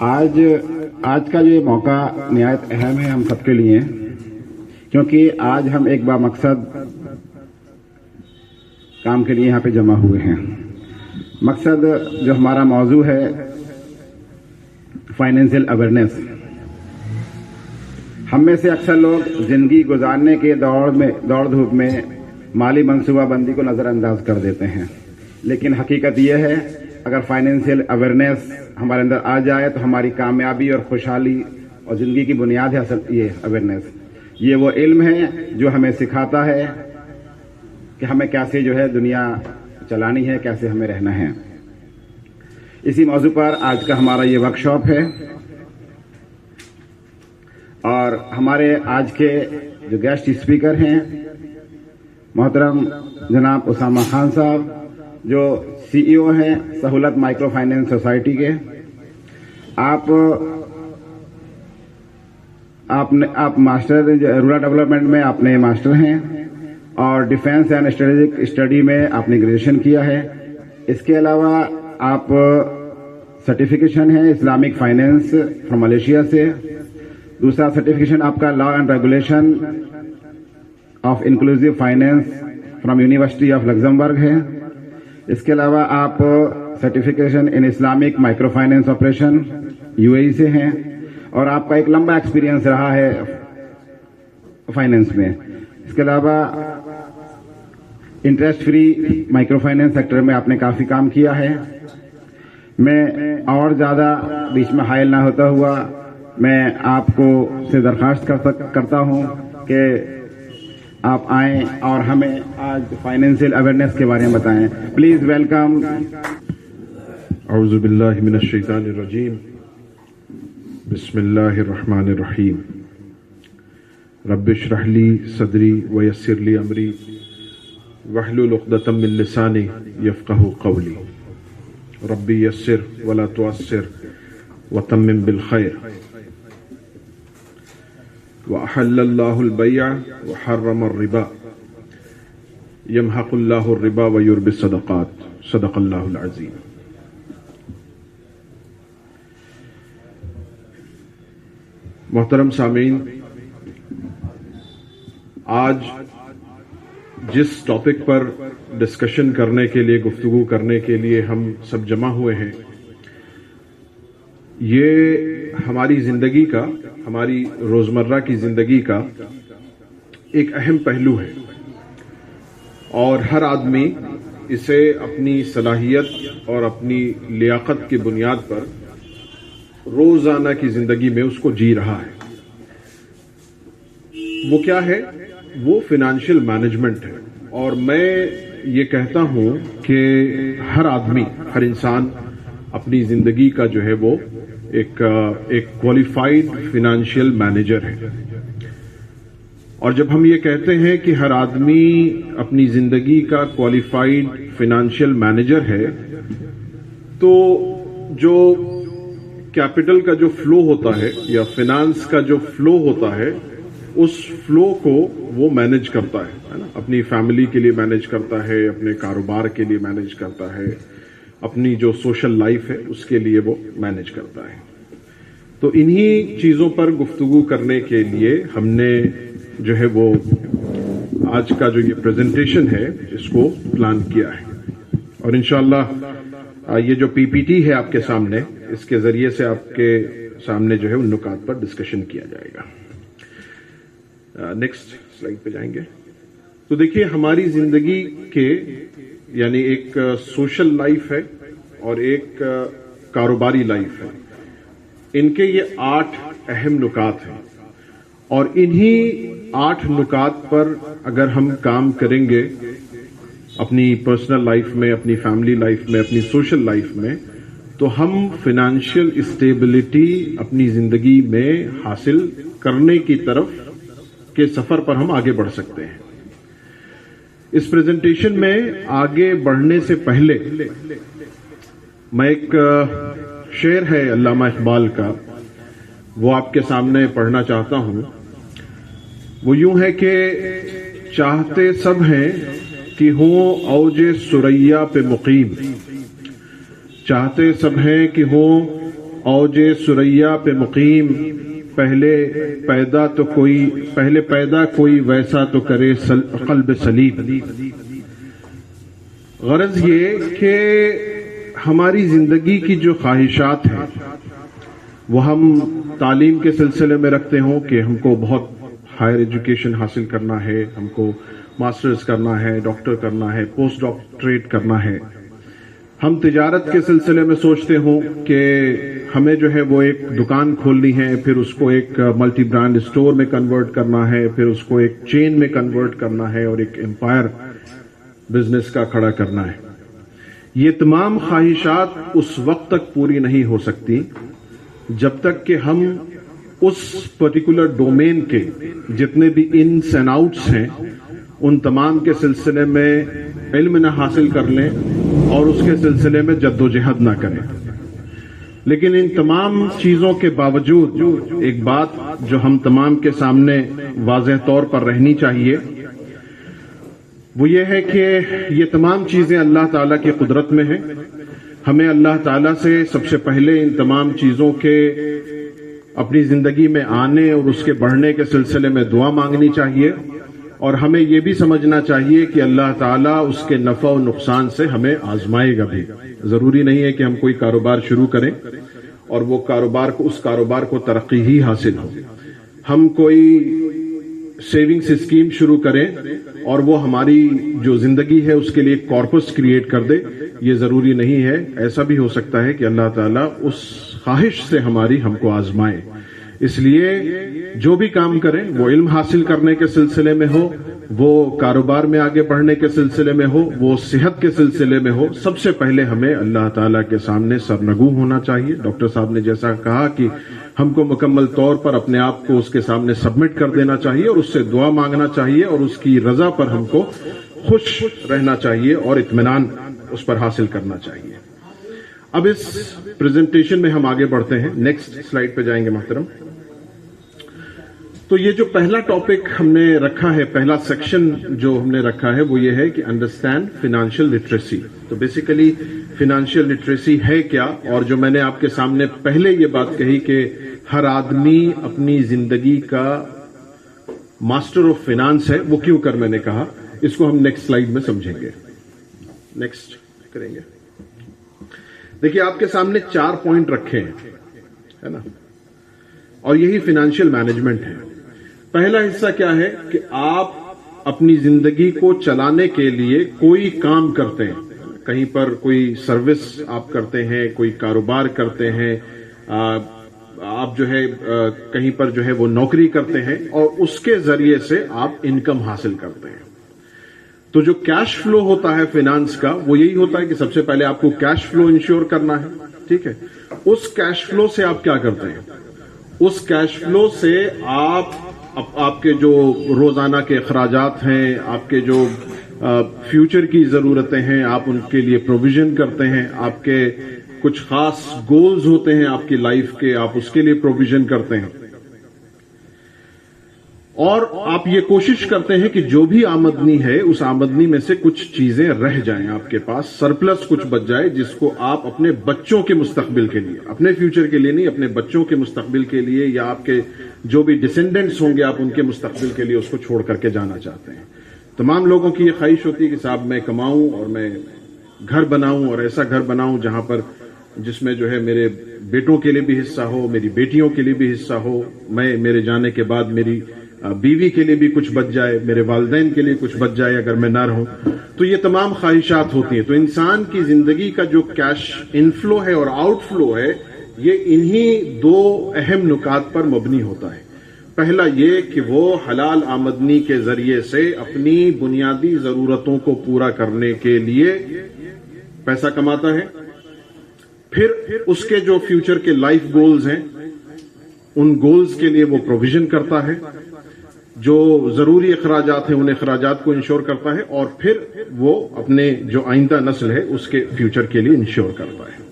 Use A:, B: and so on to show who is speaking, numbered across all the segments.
A: آج کا یہ موقع نہایت اہم ہے ہم سب کے لیے، کیونکہ آج ہم ایک بامقصد کام کے لیے یہاں پہ جمع ہوئے ہیں۔ مقصد جو ہمارا موضوع ہے فائنینشیل اویئرنیس۔ ہم میں سے اکثر لوگ زندگی گزارنے کے دوڑ دھوپ میں مالی منصوبہ بندی کو نظر انداز کر دیتے ہیں، لیکن حقیقت یہ ہے اگر فائنینشیل اویئرنیس ہمارے اندر آ جائے تو ہماری کامیابی اور خوشحالی اور زندگی کی بنیاد ہے اصل یہ اویئرنیس۔ یہ وہ علم ہے جو ہمیں سکھاتا ہے کہ ہمیں کیسے جو ہے دنیا چلانی ہے، کیسے ہمیں رہنا ہے۔ اسی موضوع پر آج کا ہمارا یہ ورکشاپ ہے، اور ہمارے آج کے جو گیسٹ اسپیکر ہیں محترم جناب اسامہ خان صاحب، جو سی ای او ہیں سہولت مائکرو فائنینس سوسائٹی کے۔ آپ ماسٹر رورل ڈیولپمنٹ میں آپ نے ماسٹر ہیں، اور ڈیفینس اینڈ اسٹریٹجک اسٹڈی میں آپ نے گریجویشن کیا ہے۔ اس کے علاوہ آپ سرٹیفکیشن ہے اسلامک فائنینس فرام ملیشیا سے۔ دوسرا سرٹیفکیشن آپ کا law and regulation of inclusive finance from university of Luxembourg ہے۔ اس کے علاوہ آپ certification in Islamic micro finance operation U A E سے ہیں، اور آپ کا ایک لمبا ایکسپیرینس رہا ہے فائنینس میں۔ اس کے علاوہ interest free micro finance sector میں آپ نے کافی کام کیا ہے۔ میں اور زیادہ بیچ میں حائل نہ ہوتا ہوا میں آپ کو سے درخواست کرتا ہوں کہ آپ آئیں اور ہمیں آج فائنینشیل اویئرنیس کے بارے میں بتائیں۔ Please welcome.
B: اعوذ باللہ من الشیطان الرجیم، بسم اللہ الرحمن الرحیم۔ رب اشرح لی صدری ویسر لی امری واحلل عقدۃ من لسانی یفقہوا قولی۔ ربی یسر ولا تعسر وتمم بالخیر۔ وأحل الله البيع وحرم الربا يمحق الله الربا ويربي الصدقات، صدق الله العظيم۔ محترم سامعین، آج جس ٹاپک پر ڈسکشن کرنے کے لیے، گفتگو کرنے کے لیے ہم سب جمع ہوئے ہیں، یہ ہماری زندگی کا، ہماری روزمرہ کی زندگی کا ایک اہم پہلو ہے، اور ہر آدمی اسے اپنی صلاحیت اور اپنی لیاقت کی بنیاد پر روزانہ کی زندگی میں اس کو جی رہا ہے۔ وہ کیا ہے؟ وہ فائنینشیل مینجمنٹ ہے۔ اور میں یہ کہتا ہوں کہ ہر آدمی، ہر انسان اپنی زندگی کا جو ہے وہ ایک کوالیفائڈ فائنینشیل مینیجر ہے۔ اور جب ہم یہ کہتے ہیں کہ ہر آدمی اپنی زندگی کا کوالیفائڈ فائنینشیل مینیجر ہے، تو جو کیپٹل کا جو فلو ہوتا ہے یا فائنانس کا جو فلو ہوتا ہے، اس فلو کو وہ مینیج کرتا ہے نا، اپنی فیملی کے لیے مینیج کرتا ہے، اپنے کاروبار کے لیے مینیج کرتا ہے، اپنی جو سوشل لائف ہے اس کے لیے وہ مینیج کرتا ہے۔ تو انہی چیزوں پر گفتگو کرنے کے لیے ہم نے جو ہے وہ آج کا جو یہ پریزنٹیشن ہے اس کو پلان کیا ہے، اور انشاءاللہ یہ جو پی پی ٹی ہے آپ کے سامنے، اس کے ذریعے سے آپ کے سامنے جو ہے ان نکات پر ڈسکشن کیا جائے گا۔ نیکسٹ سلائیڈ پہ جائیں گے۔ تو دیکھیے، ہماری زندگی کے یعنی ایک سوشل لائف ہے اور ایک کاروباری لائف ہے، ان کے یہ 8 اہم نکات ہیں، اور انہی 8 نکات پر اگر ہم کام کریں گے اپنی پرسنل لائف میں، اپنی فیملی لائف میں، اپنی سوشل لائف میں، تو ہم فائنینشیل اسٹیبلٹی اپنی زندگی میں حاصل کرنے کی طرف کے سفر پر ہم آگے بڑھ سکتے ہیں۔ اس پریزنٹیشن میں آگے بڑھنے سے پہلے میں ایک شعر ہے علامہ اقبال کا، وہ آپ کے سامنے پڑھنا چاہتا ہوں۔ وہ یوں ہے کہ چاہتے سب ہیں کہ ہوں اوج ثریا پہ مقیم، چاہتے سب ہیں کہ ہوں اوج سریا پہ مقیم، پہلے پیدا کوئی ویسا تو کرے قلب سلیم۔ غرض یہ کہ ہماری زندگی کی جو خواہشات ہیں وہ ہم تعلیم کے سلسلے میں رکھتے ہوں کہ ہم کو بہت ہائر ایجوکیشن حاصل کرنا ہے، ہم کو ماسٹرز کرنا ہے، ڈاکٹر کرنا ہے، پوسٹ ڈاکٹریٹ کرنا ہے۔ ہم تجارت کے سلسلے میں سوچتے ہوں کہ ہمیں جو ہے وہ ایک دکان کھولنی ہے، پھر اس کو ایک ملٹی برانڈ اسٹور میں کنورٹ کرنا ہے، پھر اس کو ایک چین میں کنورٹ کرنا ہے اور ایک امپائر بزنس کا کھڑا کرنا ہے۔ یہ تمام خواہشات اس وقت تک پوری نہیں ہو سکتی جب تک کہ ہم اس پرٹیکولر ڈومین کے جتنے بھی انس اینڈ آؤٹس ہیں ان تمام کے سلسلے میں علم نہ حاصل کر لیں اور اس کے سلسلے میں جد و جہد نہ کریں۔ لیکن ان تمام چیزوں کے باوجود ایک بات جو ہم تمام کے سامنے واضح طور پر رہنی چاہیے وہ یہ ہے کہ یہ تمام چیزیں اللہ تعالیٰ کی قدرت میں ہیں۔ ہمیں اللہ تعالیٰ سے سب سے پہلے ان تمام چیزوں کے اپنی زندگی میں آنے اور اس کے بڑھنے کے سلسلے میں دعا مانگنی چاہیے، اور ہمیں یہ بھی سمجھنا چاہیے کہ اللہ تعالیٰ اس کے نفع و نقصان سے ہمیں آزمائے گا بھی۔ ضروری نہیں ہے کہ ہم کوئی کاروبار شروع کریں اور وہ اس کاروبار کو ترقی ہی حاصل ہو۔ ہم کوئی سیونگز اسکیم شروع کریں اور وہ ہماری جو زندگی ہے اس کے لیے کارپس کریٹ کر دے، یہ ضروری نہیں ہے۔ ایسا بھی ہو سکتا ہے کہ اللہ تعالیٰ اس خواہش سے ہم کو آزمائے۔ اس لیے جو بھی کام کریں وہ علم حاصل کرنے کے سلسلے میں ہو، وہ کاروبار میں آگے بڑھنے کے سلسلے میں ہو، وہ صحت کے سلسلے میں ہو، سب سے پہلے ہمیں اللہ تعالیٰ کے سامنے سرنگو ہونا چاہیے۔ ڈاکٹر صاحب نے جیسا کہا کہ ہم کو مکمل طور پر اپنے آپ کو اس کے سامنے سبمٹ کر دینا چاہیے اور اس سے دعا مانگنا چاہیے اور اس کی رضا پر ہم کو خوش رہنا چاہیے اور اطمینان اس پر حاصل کرنا چاہیے۔ اب اس پریزنٹیشن میں ہم آگے بڑھتے ہیں، نیکسٹ سلائیڈ پہ جائیں گے محترم۔ تو یہ جو پہلا ٹاپک ہم نے رکھا ہے، پہلا سیکشن جو ہم نے رکھا ہے وہ یہ ہے کہ انڈرسٹینڈ فائنینشیل لٹریسی۔ تو بیسیکلی فائنینشیل لٹریسی ہے کیا، اور جو میں نے آپ کے سامنے پہلے یہ بات کہی کہ ہر آدمی اپنی زندگی کا ماسٹر آف فائنانس ہے، وہ کیوں کر میں نے کہا، اس کو ہم نیکسٹ سلائیڈ میں سمجھیں گے۔ نیکسٹ کریں گے۔ دیکھیے آپ کے سامنے 4 پوائنٹ رکھے ہیں، ہے نا، اور یہی فائنینشیل مینجمنٹ ہے۔ پہلا حصہ کیا ہے کہ آپ اپنی زندگی کو چلانے کے لیے کوئی کام کرتے ہیں، کہیں پر کوئی سروس آپ کرتے ہیں، کوئی کاروبار کرتے ہیں، آپ جو ہے کہیں پر جو ہے وہ نوکری کرتے ہیں اور اس کے ذریعے سے آپ انکم حاصل کرتے ہیں۔ تو جو کیش فلو ہوتا ہے فائنانس کا وہ یہی ہوتا ہے کہ سب سے پہلے آپ کو کیش فلو انشور کرنا ہے، ٹھیک ہے۔ اس کیش فلو سے آپ کیا کرتے ہیں؟ اس کیش فلو سے آپ کے جو روزانہ کے اخراجات ہیں، آپ کے جو فیوچر کی ضرورتیں ہیں، آپ ان کے لیے پروویژن کرتے ہیں، آپ کے کچھ خاص گولز ہوتے ہیں آپ کی لائف کے، آپ اس کے لیے پروویژن کرتے ہیں، اور آپ یہ کوشش کرتے ہیں کہ جو بھی آمدنی ہے اس آمدنی میں سے کچھ چیزیں رہ جائیں آپ کے پاس، سرپلس کچھ بچ جائے جس کو آپ اپنے بچوں کے مستقبل کے لیے، اپنے فیوچر کے لیے نہیں، اپنے بچوں کے مستقبل کے لیے یا آپ کے جو بھی ڈسینڈنٹس ہوں گے آپ ان کے مستقبل کے لیے اس کو چھوڑ کر کے جانا چاہتے ہیں۔ تمام لوگوں کی یہ خواہش ہوتی ہے کہ صاحب میں کماؤں اور میں گھر بناؤں، اور ایسا گھر بناؤں جہاں پر جس میں جو ہے میرے بیٹوں کے لیے بھی حصہ ہو، میری بیٹیوں کے لیے بھی حصہ ہو، میرے جانے کے بعد میری بیوی کے لیے بھی کچھ بچ جائے، میرے والدین کے لیے کچھ بچ جائے اگر میں نہ رہوں۔ تو یہ تمام خواہشات ہوتی ہیں۔ تو انسان کی زندگی کا جو کیش انفلو ہے اور آؤٹ فلو ہے یہ انہی 2 اہم نکات پر مبنی ہوتا ہے۔ پہلا یہ کہ وہ حلال آمدنی کے ذریعے سے اپنی بنیادی ضرورتوں کو پورا کرنے کے لیے پیسہ کماتا ہے، پھر اس کے جو فیوچر کے لائف گولز ہیں ان گولز کے لیے وہ پروویژن کرتا ہے، جو ضروری اخراجات ہیں ان اخراجات کو انشور کرتا ہے، اور پھر وہ اپنے جو آئندہ نسل ہے اس کے فیوچر کے لیے انشور کرتا ہے۔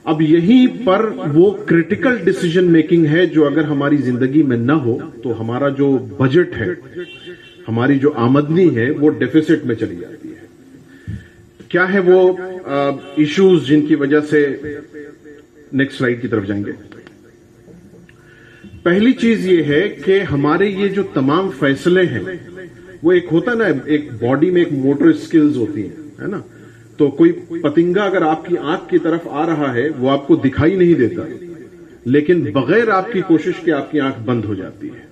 B: اب یہیں پر وہ کرٹیکل ڈیسیژن میکنگ ہے جو اگر ہماری زندگی میں نہ ہو تو ہمارا جو بجٹ ہے، ہماری جو آمدنی ہے وہ ڈیفیسٹ میں چلی جاتی ہے۔ کیا ہے وہ ایشوز جن کی وجہ سے نیکسٹ سلائیڈ کی طرف جائیں گے. پہلی چیز یہ ہے کہ ہمارے یہ جو تمام فیصلے ہیں وہ ایک ہوتا نا, ایک باڈی میں ایک موٹر سکلز ہوتی ہیں, ہے نا. تو کوئی پتنگا اگر آپ کی آنکھ کی طرف آ رہا ہے وہ آپ کو دکھائی نہیں دیتا, لیکن بغیر آپ کی کوشش کے آپ کی آنکھ بند ہو جاتی ہے.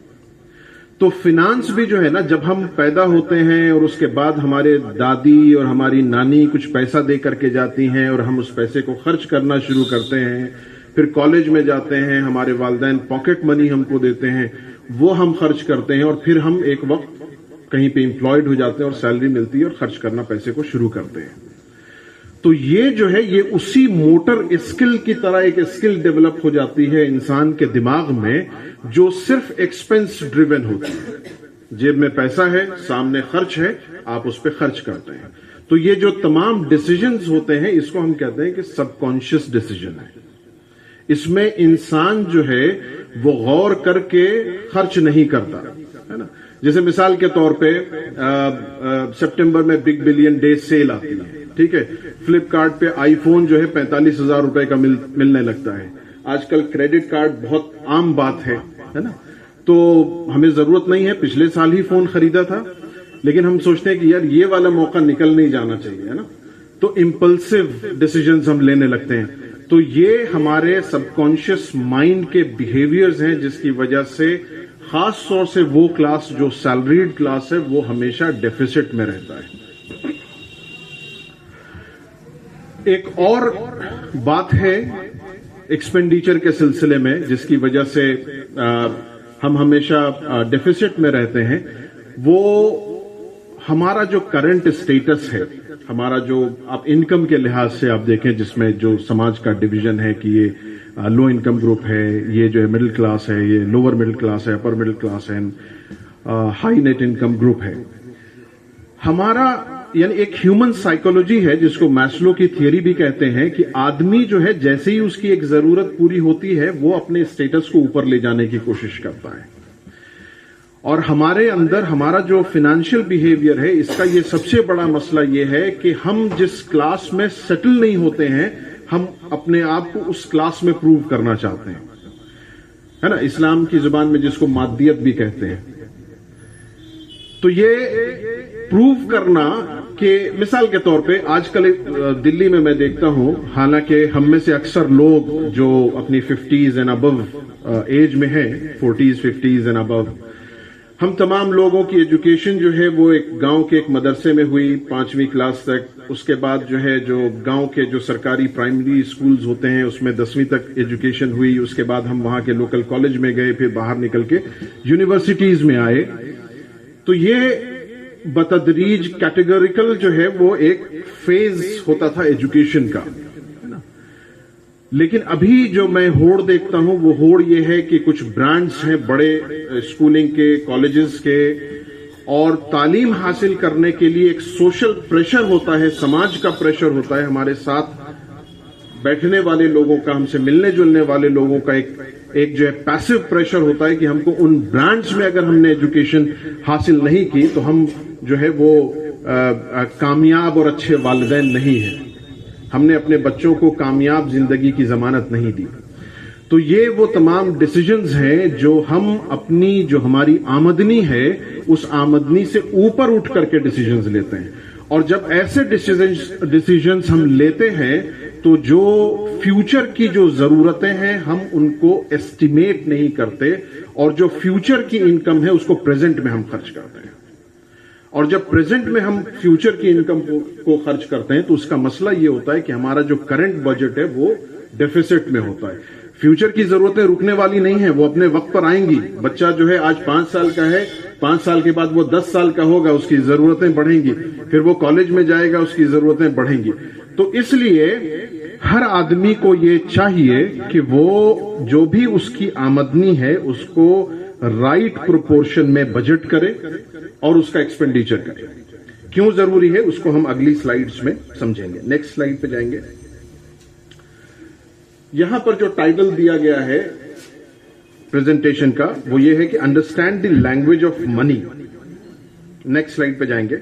B: تو فنانس بھی جو ہے نا, جب ہم پیدا ہوتے ہیں اور اس کے بعد ہمارے دادی اور ہماری نانی کچھ پیسہ دے کر کے جاتی ہیں اور ہم اس پیسے کو خرچ کرنا شروع کرتے ہیں, پھر کالج میں جاتے ہیں, ہمارے والدین پاکٹ منی ہم کو دیتے ہیں, وہ ہم خرچ کرتے ہیں, اور پھر ہم ایک وقت کہیں پہ امپلائڈ ہو جاتے ہیں اور سیلری ملتی ہے اور خرچ کرنا پیسے کو شروع کرتے ہیں. تو یہ جو ہے یہ اسی موٹر اسکل کی طرح ایک اسکل ڈیولپ ہو جاتی ہے انسان کے دماغ میں, جو صرف ایکسپینس ڈریون ہوتی ہے. جیب میں پیسہ ہے, سامنے خرچ ہے, آپ اس پہ خرچ کرتے ہیں. تو یہ جو تمام ڈیسیجنز ہوتے ہیں اس کو ہم کہتے ہیں کہ سب کانشیس ڈیسیجن ہے. اس میں انسان جو ہے وہ غور کر کے خرچ نہیں کرتا, ہے نا. جیسے مثال کے طور پہ سپٹمبر میں بگ بلین ڈے سیل آتی ہے, ٹھیک ہے. فلپ کارٹ پہ آئی فون جو ہے 45,000 روپے کا ملنے لگتا ہے. آج کل کریڈٹ کارڈ بہت عام بات ہے نا. تو ہمیں ضرورت نہیں ہے, پچھلے سال ہی فون خریدا تھا, لیکن ہم سوچتے ہیں کہ یار یہ والا موقع نکل نہیں جانا چاہیے, ہے نا. تو امپلسو ڈیسیجنز ہم لینے لگتے ہیں. تو یہ ہمارے سب کانشیس مائنڈ کے بیہیویئرز ہیں, جس کی وجہ سے خاص طور سے وہ کلاس جو سیلریڈ کلاس ہے وہ ہمیشہ ڈیفیسٹ میں رہتا ہے. ایک اور بات ہے ایکسپینڈیچر کے سلسلے میں جس کی وجہ سے ہم ہمیشہ ڈیفیسٹ میں رہتے ہیں, وہ ہمارا جو کرنٹ اسٹیٹس ہے, ہمارا جو آپ انکم کے لحاظ سے آپ دیکھیں جس میں جو سماج کا ڈویژن ہے کہ یہ لو انکم گروپ ہے, یہ جو ہے مڈل کلاس ہے, یہ لوور مڈل کلاس ہے, اپر مڈل کلاس ہے, ہائی نیٹ انکم گروپ ہے. ہمارا یعنی ایک ہیومن سائیکولوجی ہے جس کو میسلو کی تھیوری بھی کہتے ہیں کہ آدمی جو ہے جیسے ہی اس کی ایک ضرورت پوری ہوتی ہے وہ اپنے اسٹیٹس کو اوپر لے جانے کی کوشش کرتا ہے. اور ہمارے اندر ہمارا جو فائنینشیل بیہیویئر ہے اس کا یہ سب سے بڑا مسئلہ یہ ہے کہ ہم جس کلاس میں سیٹل نہیں ہوتے ہیں ہم اپنے آپ کو اس کلاس میں پروو کرنا چاہتے ہیں, ہے نا. اسلام کی زبان میں جس کو مادیت بھی کہتے ہیں. تو یہ پروو کرنا کہ مثال کے طور پہ آج کل دلی میں دیکھتا ہوں, حالانکہ ہم میں سے اکثر لوگ جو اپنی 50s اینڈ ابو ایج میں ہیں, 40s 50s اینڈ ابو, ہم تمام لوگوں کی ایجوکیشن جو ہے وہ ایک گاؤں کے ایک مدرسے میں ہوئی 5ویں کلاس تک. اس کے بعد جو ہے جو گاؤں کے جو سرکاری پرائمری اسکولز ہوتے ہیں اس میں 10ویں تک ایجوکیشن ہوئی. اس کے بعد ہم وہاں کے لوکل کالج میں گئے, پھر باہر نکل کے یونیورسٹیز میں آئے. تو یہ بتدریج کیٹیگوریکل جو ہے وہ ایک فیز ہوتا تھا ایجوکیشن کا, لیکن ابھی جو میں ہوڑ دیکھتا ہوں وہ ہوڑ یہ ہے کہ کچھ برانڈز ہیں بڑے اسکولنگ کے, کالجز کے, اور تعلیم حاصل کرنے کے لیے ایک سوشل پریشر ہوتا ہے, سماج کا پریشر ہوتا ہے, ہمارے ساتھ بیٹھنے والے لوگوں کا, ہم سے ملنے جلنے والے لوگوں کا ایک جو ہے پیسو پریشر ہوتا ہے کہ ہم کو ان برانڈز میں اگر ہم نے ایجوکیشن حاصل نہیں کی تو ہم جو ہے وہ کامیاب اور اچھے والدین نہیں ہیں, ہم نے اپنے بچوں کو کامیاب زندگی کی ضمانت نہیں دی. تو یہ وہ تمام ڈیسیجنز ہیں جو ہم اپنی جو ہماری آمدنی ہے اس آمدنی سے اوپر اٹھ کر کے ڈیسیجنز لیتے ہیں. اور جب ایسے ڈیسیجنز ہم لیتے ہیں تو جو فیوچر کی جو ضرورتیں ہیں ہم ان کو ایسٹیمیٹ نہیں کرتے, اور جو فیوچر کی انکم ہے اس کو پریزنٹ میں ہم خرچ کرتے ہیں. اور جب پریزنٹ میں ہم فیوچر کی انکم کو خرچ کرتے ہیں تو اس کا مسئلہ یہ ہوتا ہے کہ ہمارا جو کرنٹ بجٹ ہے وہ ڈیفیسٹ میں ہوتا ہے. فیوچر کی ضرورتیں رکنے والی نہیں ہیں, وہ اپنے وقت پر آئیں گی. بچہ جو ہے آج 5 سال کا ہے, 5 سال کے بعد وہ 10 سال کا ہوگا, اس کی ضرورتیں بڑھیں گی, پھر وہ کالج میں جائے گا, اس کی ضرورتیں بڑھیں گی. تو اس لیے ہر آدمی کو یہ چاہیے کہ وہ جو بھی اس کی آمدنی ہے اس کو رائٹ پروپورشن میں بجٹ کرے اور اس کا ایکسپینڈیچر کرے. کیوں ضروری ہے اس کو ہم اگلی سلائیڈز میں سمجھیں گے. نیکسٹ سلائیڈ پہ جائیں گے. یہاں پر جو ٹائٹل دیا گیا ہے پریزنٹیشن کا وہ یہ ہے کہ understand the language of money. Next slide پہ جائیں گے.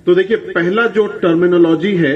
B: تو دیکھیے پہلا جو ٹرمینالوجی ہے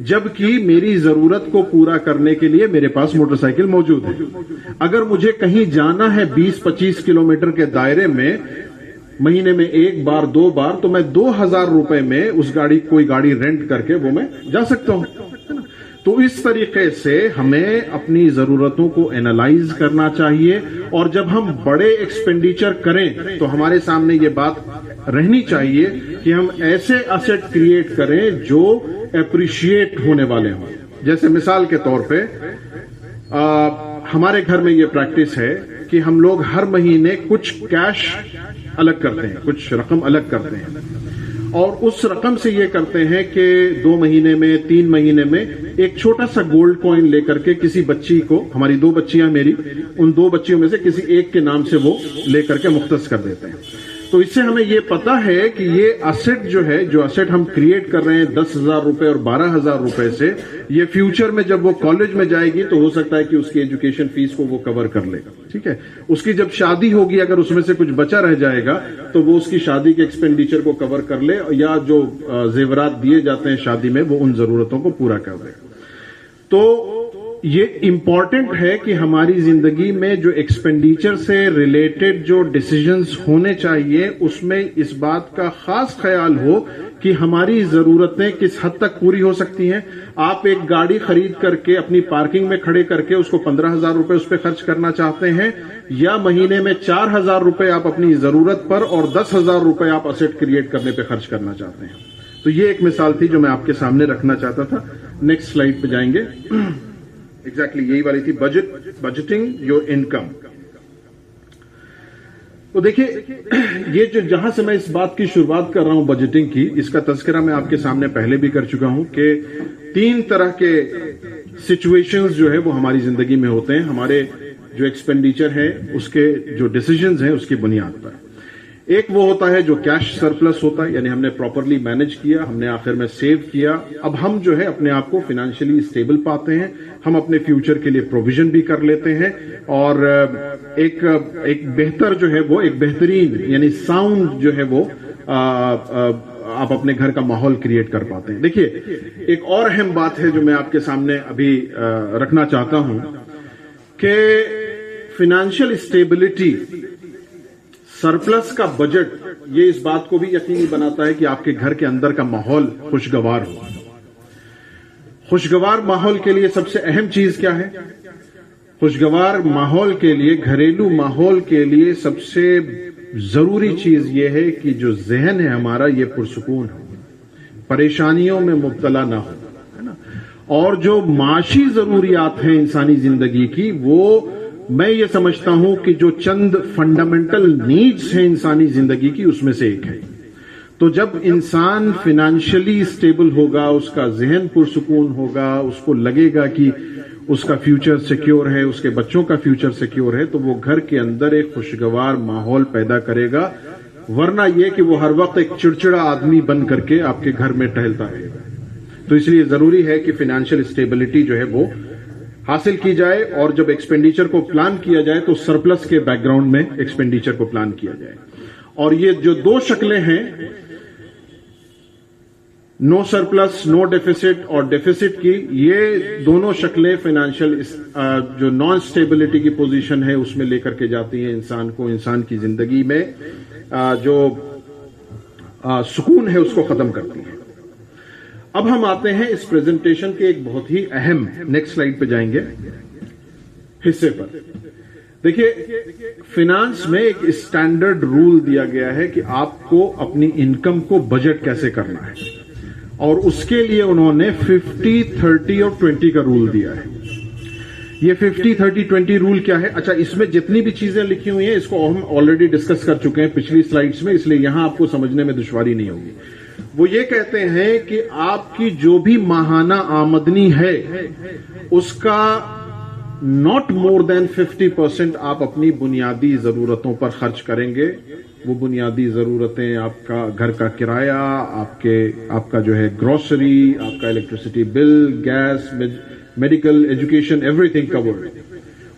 B: جبکہ میری ضرورت کو پورا کرنے کے لیے میرے پاس موٹر سائیکل موجود ہے. اگر مجھے کہیں جانا ہے 20-25 کلومیٹر کے دائرے میں مہینے میں 1 بار 2 بار, تو میں 2000 روپے میں اس کوئی گاڑی رینٹ کر کے وہ میں جا سکتا ہوں. تو اس طریقے سے ہمیں اپنی ضرورتوں کو اینالائز کرنا چاہیے, اور جب ہم بڑے ایکسپینڈیچر کریں تو ہمارے سامنے یہ بات رہنی چاہیے کہ ہم ایسے ایسٹ کریٹ کریں جو اپریشیٹ ہونے والے ہوں. جیسے مثال کے طور پہ ہمارے گھر میں یہ پریکٹس ہے کہ ہم لوگ ہر مہینے کچھ کیش الگ کرتے ہیں, کچھ رقم الگ کرتے ہیں, اور اس رقم سے یہ کرتے ہیں کہ 2 مہینے میں 3 مہینے میں ایک چھوٹا سا گولڈ کوئن لے کر کے کسی بچی کو, ہماری 2 بچیاں میری, ان 2 بچیوں میں سے کسی ایک کے نام سے وہ لے کر کے مختص کر دیتے ہیں. تو اس سے ہمیں یہ پتا ہے کہ یہ ایسٹ جو ہے, جو ایسٹ ہم کریٹ کر رہے ہیں 10,000 روپے اور 12,000 روپے سے, یہ فیوچر میں جب وہ کالج میں جائے گی تو ہو سکتا ہے کہ اس کی ایجوکیشن فیس کو وہ کور کر لے گا. ٹھیک ہے, اس کی جب شادی ہوگی اگر اس میں سے کچھ بچا رہ جائے گا تو وہ اس کی شادی کے ایکسپینڈیچر کو کور کر لے, یا جو زیورات دیے جاتے ہیں شادی میں وہ ان ضرورتوں کو پورا کر دے. تو یہ امپورٹنٹ ہے کہ ہماری زندگی میں جو ایکسپینڈیچر سے ریلیٹڈ جو ڈیسیجنز ہونے چاہیے اس میں اس بات کا خاص خیال ہو کہ ہماری ضرورتیں کس حد تک پوری ہو سکتی ہیں. آپ ایک گاڑی خرید کر کے اپنی پارکنگ میں کھڑے کر کے اس کو 15,000 روپے اس پہ خرچ کرنا چاہتے ہیں, یا مہینے میں 4,000 روپے آپ اپنی ضرورت پر اور 10,000 روپے آپ ایسٹ کریٹ کرنے پہ خرچ کرنا چاہتے ہیں. تو یہ ایک مثال تھی جو میں آپ کے سامنے رکھنا چاہتا تھا. نیکسٹ سلائیڈ پہ جائیں گے. ایگزیکٹلی یہی والی تھی, بجٹنگ یور انکم. تو دیکھیے یہ جو جہاں سے میں اس بات کی شروعات کر رہا ہوں بجٹنگ کی, اس کا تذکرہ میں آپ کے سامنے پہلے بھی کر چکا ہوں کہ 3 طرح کے سچویشنز جو ہے وہ ہماری زندگی میں ہوتے ہیں ہمارے جو ایکسپینڈیچر ہے اس کے جو ڈیسیجنز ہیں اس کی بنیاد پر. ایک وہ ہوتا ہے جو کیش سرپلس ہوتا ہے, یعنی ہم نے پراپرلی مینج کیا, ہم نے آخر میں سیو کیا, اب ہم جو ہے اپنے آپ کو فائنینشلی اسٹیبل پاتے ہیں, ہم اپنے فیوچر کے لیے پروویژن بھی کر لیتے ہیں, اور ایک بہتر جو ہے وہ ایک بہترین یعنی ساؤنڈ جو ہے وہ آپ اپنے گھر کا ماحول کریٹ کر پاتے ہیں. دیکھیے ایک اور اہم بات ہے جو میں آپ کے سامنے ابھی رکھنا چاہتا ہوں کہ فائنینشیل اسٹیبلٹی, سرپلس کا بجٹ, یہ اس بات کو بھی یقینی بناتا ہے کہ آپ کے گھر کے اندر کا ماحول خوشگوار ہو. خوشگوار ماحول کے لیے سب سے اہم چیز کیا ہے؟ خوشگوار ماحول کے لیے, گھریلو ماحول کے لیے سب سے ضروری چیز یہ ہے کہ جو ذہن ہے ہمارا یہ پرسکون ہو, پریشانیوں میں مبتلا نہ ہو, ہے نا. اور جو معاشی ضروریات ہیں انسانی زندگی کی, وہ میں یہ سمجھتا ہوں کہ جو چند فنڈامنٹل نیڈز ہیں انسانی زندگی کی اس میں سے ایک ہے. تو جب انسان فائنینشلی اسٹیبل ہوگا, اس کا ذہن پرسکون ہوگا, اس کو لگے گا کہ اس کا فیوچر سیکیور ہے, اس کے بچوں کا فیوچر سیکیور ہے, تو وہ گھر کے اندر ایک خوشگوار ماحول پیدا کرے گا. ورنہ یہ کہ وہ ہر وقت ایک چڑچڑا آدمی بن کر کے آپ کے گھر میں ٹہلتا رہے گا. تو اس لیے ضروری ہے کہ فائنینشیل اسٹیبلٹی جو ہے وہ حاصل کی جائے, اور جب ایکسپینڈیچر کو پلان کیا جائے تو سرپلس کے بیک گراؤنڈ میں ایکسپینڈیچر کو پلان کیا جائے. اور یہ جو 2 شکلیں ہیں, نو سرپلس, نو ڈیفیسٹ اور ڈیفیسٹ کی, یہ دونوں شکلیں فائنینشیل جو نان اسٹیبلٹی کی پوزیشن ہے اس میں لے کر کے جاتی ہیں انسان کو, انسان کی زندگی میں جو سکون ہے اس کو ختم کرتی ہیں. اب ہم آتے ہیں اس پریزنٹیشن کے ایک بہت ہی اہم, نیکسٹ سلائیڈ پہ جائیں گے, حصے پر. دیکھیے فائنانس میں ایک اسٹینڈرڈ رول دیا گیا ہے کہ آپ کو اپنی انکم کو بجٹ کیسے کرنا ہے, اور اس کے لیے انہوں نے 50, 30 اور 20 کا رول دیا ہے. یہ 50, 30, 20 رول کیا ہے؟ اچھا, اس میں جتنی بھی چیزیں لکھی ہوئی ہیں اس کو ہم آلریڈی ڈسکس کر چکے ہیں پچھلی سلائیڈز میں, اس لیے یہاں آپ کو سمجھنے میں دشواری نہیں ہوگی. وہ یہ کہتے ہیں کہ آپ کی جو بھی ماہانہ آمدنی ہے اس کا not more than 50% آپ اپنی بنیادی ضرورتوں پر خرچ کریں گے. وہ بنیادی ضرورتیں آپ کا گھر کا کرایہ, آپ کا جو ہے گروسری, آپ کا electricity bill, gas, medical, education, everything covered,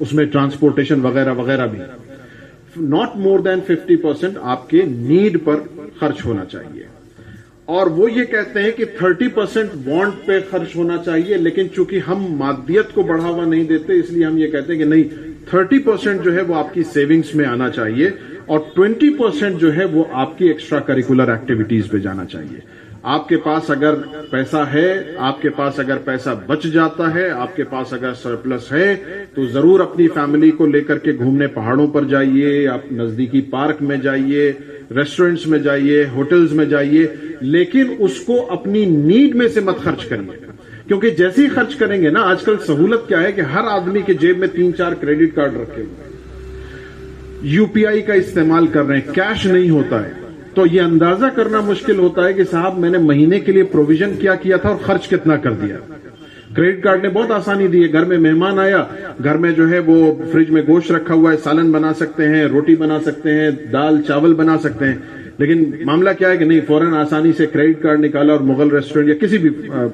B: اس میں ٹرانسپورٹیشن وغیرہ وغیرہ بھی. not more than 50% آپ کے نیڈ پر خرچ ہونا چاہیے. اور وہ یہ کہتے ہیں کہ 30% بانڈ پہ خرچ ہونا چاہیے، لیکن چونکہ ہم مادیت کو بڑھاوا نہیں دیتے اس لیے ہم یہ کہتے ہیں کہ نہیں، 30% جو ہے وہ آپ کی سیونگز میں آنا چاہیے اور 20% جو ہے وہ آپ کی ایکسٹرا کریکولر ایکٹیویٹیز پہ جانا چاہیے. آپ کے پاس اگر پیسہ ہے، آپ کے پاس اگر پیسہ بچ جاتا ہے، آپ کے پاس اگر سرپلس ہے تو ضرور اپنی فیملی کو لے کر کے گھومنے پہاڑوں پر جائیے، آپ نزدیکی پارک میں جائیے، ریسٹورنٹس میں جائیے، ہوٹلز میں جائیے، لیکن اس کو اپنی نیڈ میں سے مت خرچ کریے. کیونکہ جیسے ہی خرچ کریں گے نا، آج کل سہولت کیا ہے کہ ہر آدمی کے جیب میں 3-4 کریڈٹ کارڈ رکھے ہوئے، یو پی آئی کا استعمال کر رہے ہیں، کیش نہیں ہوتا ہے. تو یہ اندازہ کرنا مشکل ہوتا ہے کہ صاحب میں نے مہینے کے لیے پروویژن کیا تھا اور خرچ کتنا کر دیا. کریڈٹ کارڈ نے بہت آسانی دی ہے. گھر میں مہمان آیا، گھر میں جو ہے وہ فریج میں گوشت رکھا ہوا ہے، سالن بنا سکتے ہیں، روٹی بنا سکتے ہیں، دال چاول بنا سکتے ہیں. لیکن معاملہ کیا ہے کہ نہیں، فوراً آسانی سے کریڈٹ کارڈ نکالا اور مغل ریسٹورنٹ یا کسی بھی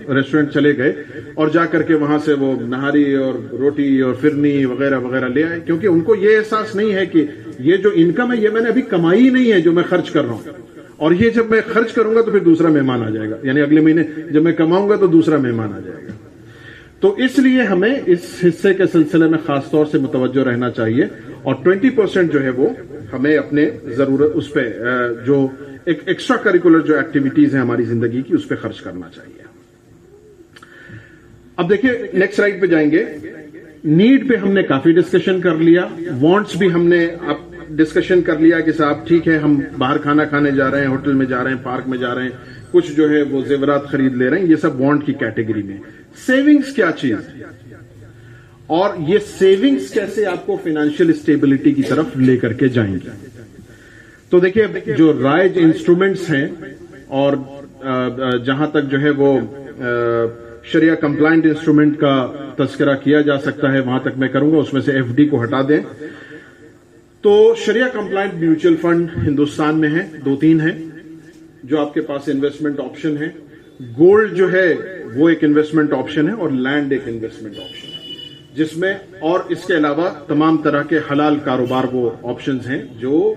B: ریسٹورنٹ چلے گئے اور جا کر کے وہاں سے وہ نہاری اور روٹی اور فرنی وغیرہ وغیرہ لے آئے. کیونکہ ان کو یہ احساس نہیں ہے کہ یہ جو انکم ہے یہ میں نے ابھی کمائی نہیں ہے جو میں خرچ کر رہا ہوں، اور یہ جب میں خرچ کروں گا تو پھر دوسرا مہمان آ جائے گا، یعنی اگلے مہینے جب میں کماؤں گا تو دوسرا مہمان آ جائے گا. تو اس لیے ہمیں اس حصے کے سلسلے میں خاص طور سے متوجہ رہنا چاہیے اور 20% جو ہے وہ ہمیں اپنے ضرورت اس پہ جو ایک ایکسٹرا کریکولر جو ایکٹیویٹیز ہیں ہماری زندگی کی اس پہ خرچ کرنا چاہیے. اب دیکھیں نیکسٹ سلائیڈ پہ جائیں گے. نیڈ پہ ہم نے کافی ڈسکشن کر لیا، وانٹس بھی ہم نے ڈسکشن کر لیا کہ صاحب ٹھیک ہے ہم باہر کھانا کھانے جا رہے ہیں، ہوٹل میں جا رہے ہیں، پارک میں جا رہے ہیں، کچھ جو ہے وہ زیورات خرید لے رہے ہیں، یہ سب وانٹ کی کیٹیگری میں. سیونگز کیا چیز ہے اور یہ سیونگز کیسے آپ کو فائنینشیل اسٹیبلٹی کی طرف لے کر کے جائیں گے؟ تو دیکھیے جو رائج انسٹرومنٹس ہیں اور جہاں تک جو ہے وہ شریعہ کمپلائنٹ انسٹرومنٹ کا تذکرہ کیا جا سکتا ہے وہاں تک میں کروں گا، اس میں سے ایف ڈی کو ہٹا دیں. تو شریعہ کمپلائنٹ میوچل فنڈ ہندوستان میں ہیں، 2-3 ہیں جو آپ کے پاس انویسٹمنٹ آپشن ہے. گولڈ جو ہے وہ ایک انویسٹمنٹ آپشن ہے اور لینڈ ایک انویسٹمنٹ آپشن ہے، جس میں اور اس کے علاوہ تمام طرح کے حلال کاروبار وہ آپشنز ہیں جو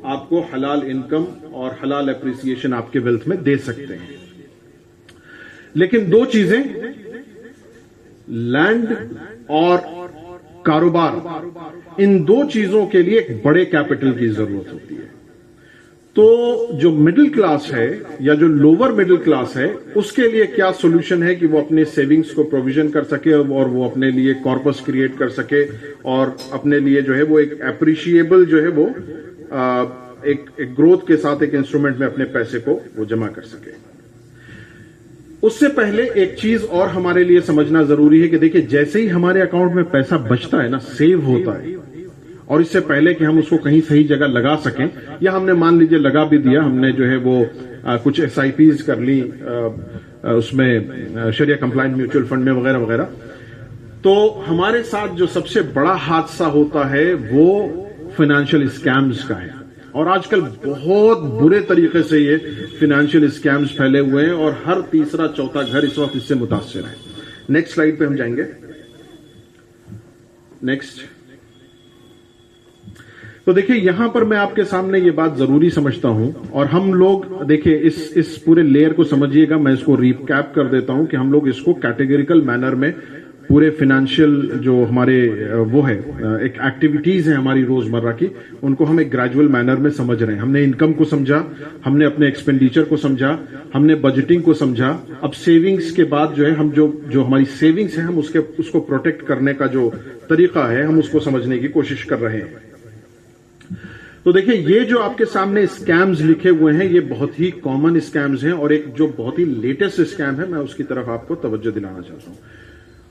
B: آپ کو حلال انکم اور حلال اپریسیشن آپ کے ویلتھ میں دے سکتے ہیں. لیکن 2 چیزیں، لینڈ اور کاروبار، ان 2 چیزوں کے لیے ایک بڑے کیپٹل کی ضرورت ہوتی ہے. تو جو مڈل کلاس ہے یا جو لوور مڈل کلاس ہے اس کے لیے کیا سولوشن ہے کہ وہ اپنے سیونگز کو پروویژن کر سکے اور وہ اپنے لیے کارپس کریٹ کر سکے اور اپنے لیے جو ہے وہ ایک اپریشیبل جو ہے وہ ایک گروتھ کے ساتھ ایک انسٹرومنٹ میں اپنے پیسے کو وہ جمع کر سکے. اس سے پہلے ایک چیز اور ہمارے لیے سمجھنا ضروری ہے کہ دیکھیں جیسے ہی ہمارے اکاؤنٹ میں پیسہ بچتا ہے نا، سیو ہوتا ہے، اور اس سے پہلے کہ ہم اس کو کہیں صحیح جگہ لگا سکیں یا ہم نے مان لیجئے لگا بھی دیا، ہم نے جو ہے وہ کچھ ایس آئی پیز کر لی اس میں شریعہ کمپلائنٹ میوچل فنڈ میں وغیرہ وغیرہ، تو ہمارے ساتھ جو سب سے بڑا حادثہ ہوتا ہے وہ فائنینشیل اسکیمز کا ہے. اور آج کل بہت برے طریقے سے یہ فائنینشیل اسکیمز پھیلے ہوئے ہیں اور ہر تیسرا چوتھا گھر اس وقت اس سے متاثر ہے. نیکسٹ سلائیڈ پہ ہم جائیں گے. نیکسٹ. تو دیکھیں یہاں پر میں آپ کے سامنے یہ بات ضروری سمجھتا ہوں اور ہم لوگ دیکھیں اس پورے لیئر کو سمجھیے گا، میں اس کو ریکیپ کر دیتا ہوں کہ ہم لوگ اس کو کیٹیگریکل مینر میں پورے فائنینشیل جو ہمارے وہ ہے ایک ایکٹیویٹیز ہیں ہماری روزمرہ کی، ان کو ہم ایک گریجول مینر میں سمجھ رہے ہیں. ہم نے انکم کو سمجھا، ہم نے اپنے ایکسپینڈیچر کو سمجھا، ہم نے بجٹنگ کو سمجھا. اب سیونگز کے بعد جو ہے ہم جو ہماری سیونگز ہیں ہم اس کو پروٹیکٹ کرنے کا جو طریقہ ہے ہم اس کو سمجھنے کی کوشش کر رہے ہیں. تو دیکھیں یہ جو آپ کے سامنے اسکیمز لکھے ہوئے ہیں یہ بہت ہی کامن اسکیمز ہیں اور ایک جو بہت ہی لیٹسٹ اسکیم ہے میں اس کی طرف آپ کو توجہ دلانا چاہتا ہوں.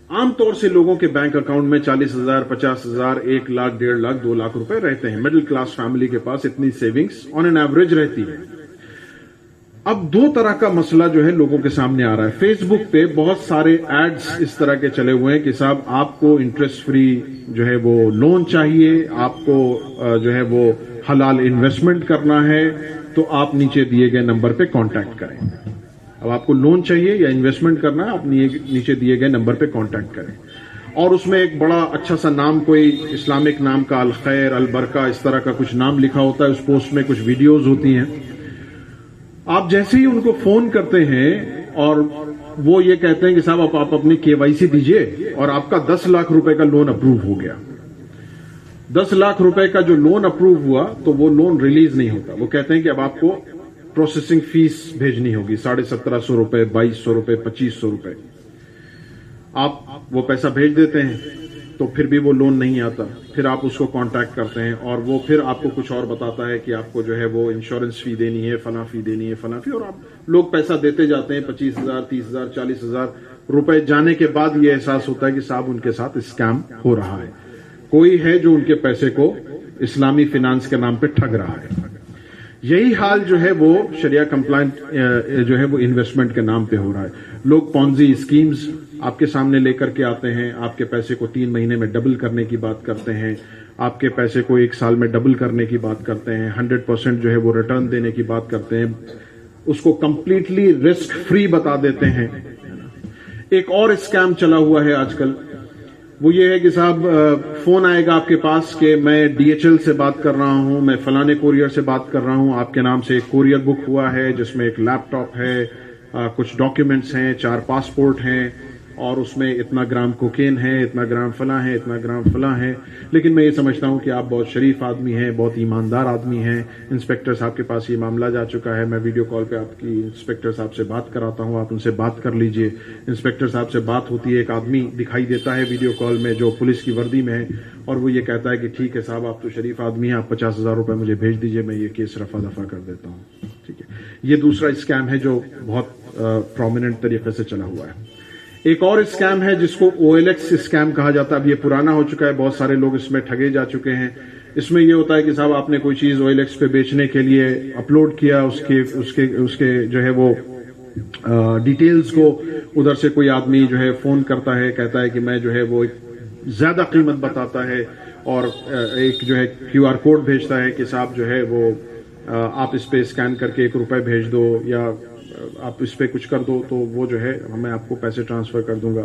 B: عام طور سے لوگوں کے بینک اکاؤنٹ میں 40,000 50,000 1 لاکھ 1.5 لاکھ 2 لاکھ روپے رہتے ہیں. مڈل کلاس فیملی کے پاس اتنی سیونگز آن این ایوریج رہتی ہے. اب 2 طرح کا مسئلہ جو ہے لوگوں کے سامنے آ رہا ہے. فیس بک پہ بہت سارے ایڈز اس طرح کے چلے ہوئے ہیں کہ صاحب آپ کو انٹرسٹ فری جو ہے وہ لون چاہیے، آپ کو جو ہے وہ حلال انویسٹمنٹ کرنا ہے تو آپ نیچے دیے گئے نمبر پہ کانٹیکٹ کریں. اب آپ کو لون چاہیے یا انویسٹمنٹ کرنا ہے، آپ نیچے دیے گئے نمبر پہ کانٹیکٹ کریں. اور اس میں ایک بڑا اچھا سا نام، کوئی اسلامک نام کا، الخیر، البرکہ، اس طرح کا کچھ نام لکھا ہوتا ہے. اس پوسٹ میں کچھ ویڈیوز ہوتی ہیں آپ جیسے ہی ان کو فون کرتے ہیں اور وہ یہ کہتے ہیں کہ صاحب آپ اپنی KYC دیجئے اور آپ کا 10 لاکھ روپے کا لون اپروو ہو گیا. 10 لاکھ روپے کا جو لون اپروو ہوا تو وہ لون ریلیز نہیں ہوتا. وہ کہتے ہیں کہ اب آپ کو پروسیسنگ فیس بھیجنی ہوگی 1750 روپے, 2200 روپے, 2500 روپے. آپ وہ پیسہ بھیج دیتے ہیں تو پھر بھی وہ لون نہیں آتا. پھر آپ اس کو کانٹیکٹ کرتے ہیں اور وہ پھر آپ کو کچھ اور بتاتا ہے کہ آپ کو جو ہے وہ انشورنس فی دینی ہے, فلاں فی دینی ہے, فلاں فی, اور آپ لوگ پیسہ دیتے جاتے ہیں 25,000, 30,000, 40,000 روپے. جانے کے بعد یہ احساس ہوتا ہے کہ صاحب ان کے ساتھ اسکیم ہو رہا ہے. کوئی ہے جو ان کے پیسے کو اسلامی فینانس کے نام پہ ٹھگ رہا ہے. یہی حال جو ہے وہ شریعہ کمپلائنٹ جو ہے وہ انویسٹمنٹ کے نام پہ ہو رہا ہے. لوگ پونزی اسکیمز آپ کے سامنے لے کر کے آتے ہیں, آپ کے پیسے کو 3 مہینے میں ڈبل کرنے کی بات کرتے ہیں, آپ کے پیسے کو 1 سال میں ڈبل کرنے کی بات کرتے ہیں, 100% جو ہے وہ ریٹرن دینے کی بات کرتے ہیں, اس کو کمپلیٹلی رسک فری بتا دیتے ہیں. ایک اور اسکیم چلا ہوا ہے آج کل, وہ یہ ہے کہ صاحب فون آئے گا آپ کے پاس کہ میں DHL سے بات کر رہا ہوں, میں فلانے کوریئر سے بات کر رہا ہوں, آپ کے نام سے ایک کوریئر بک ہوا ہے جس میں ایک لیپ ٹاپ ہے, کچھ ڈاکیومنٹس ہیں, 4 پاسپورٹ ہیں, اور اس میں اتنا گرام کوکین ہے, اتنا گرام فلاں ہے, اتنا گرام فلاں ہے. لیکن میں یہ سمجھتا ہوں کہ آپ بہت شریف آدمی ہیں, بہت ایماندار آدمی ہیں. انسپیکٹر صاحب کے پاس یہ معاملہ جا چکا ہے, میں ویڈیو کال پہ آپ کی انسپیکٹر صاحب سے بات کراتا ہوں, آپ ان سے بات کر لیجئے. انسپیکٹر صاحب سے بات ہوتی ہے, ایک آدمی دکھائی دیتا ہے ویڈیو کال میں جو پولیس کی وردی میں ہے, اور وہ یہ کہتا ہے کہ ٹھیک ہے صاحب آپ تو شریف آدمی ہیں, آپ 50,000 روپے مجھے بھیج دیجئے, میں یہ کیس رفع دفع کر دیتا ہوں. ٹھیک ہے, یہ دوسرا اسکیم ہے جو بہت پرومیننٹ طریقے سے چلا ہوا ہے. ایک اور اسکیم ہے جس کو OLX اسکیم کہا جاتا ہے. اب یہ پرانا ہو چکا ہے, بہت سارے لوگ اس میں ٹھگے جا چکے ہیں. اس میں یہ ہوتا ہے کہ صاحب آپ نے کوئی چیز OLX پہ بیچنے کے لیے اپلوڈ کیا, اس کے جو ہے وہ ڈیٹیلز کو ادھر سے کوئی آدمی جو ہے فون کرتا ہے, کہتا ہے کہ میں جو ہے وہ زیادہ قیمت بتاتا ہے, اور ایک جو ہے QR کوڈ بھیجتا ہے کہ صاحب جو ہے وہ آپ اس پہ اسکین کر کے 1 روپے بھیج دو, یا آپ اس پہ کچھ کر دو تو وہ جو ہے میں آپ کو پیسے ٹرانسفر کر دوں گا.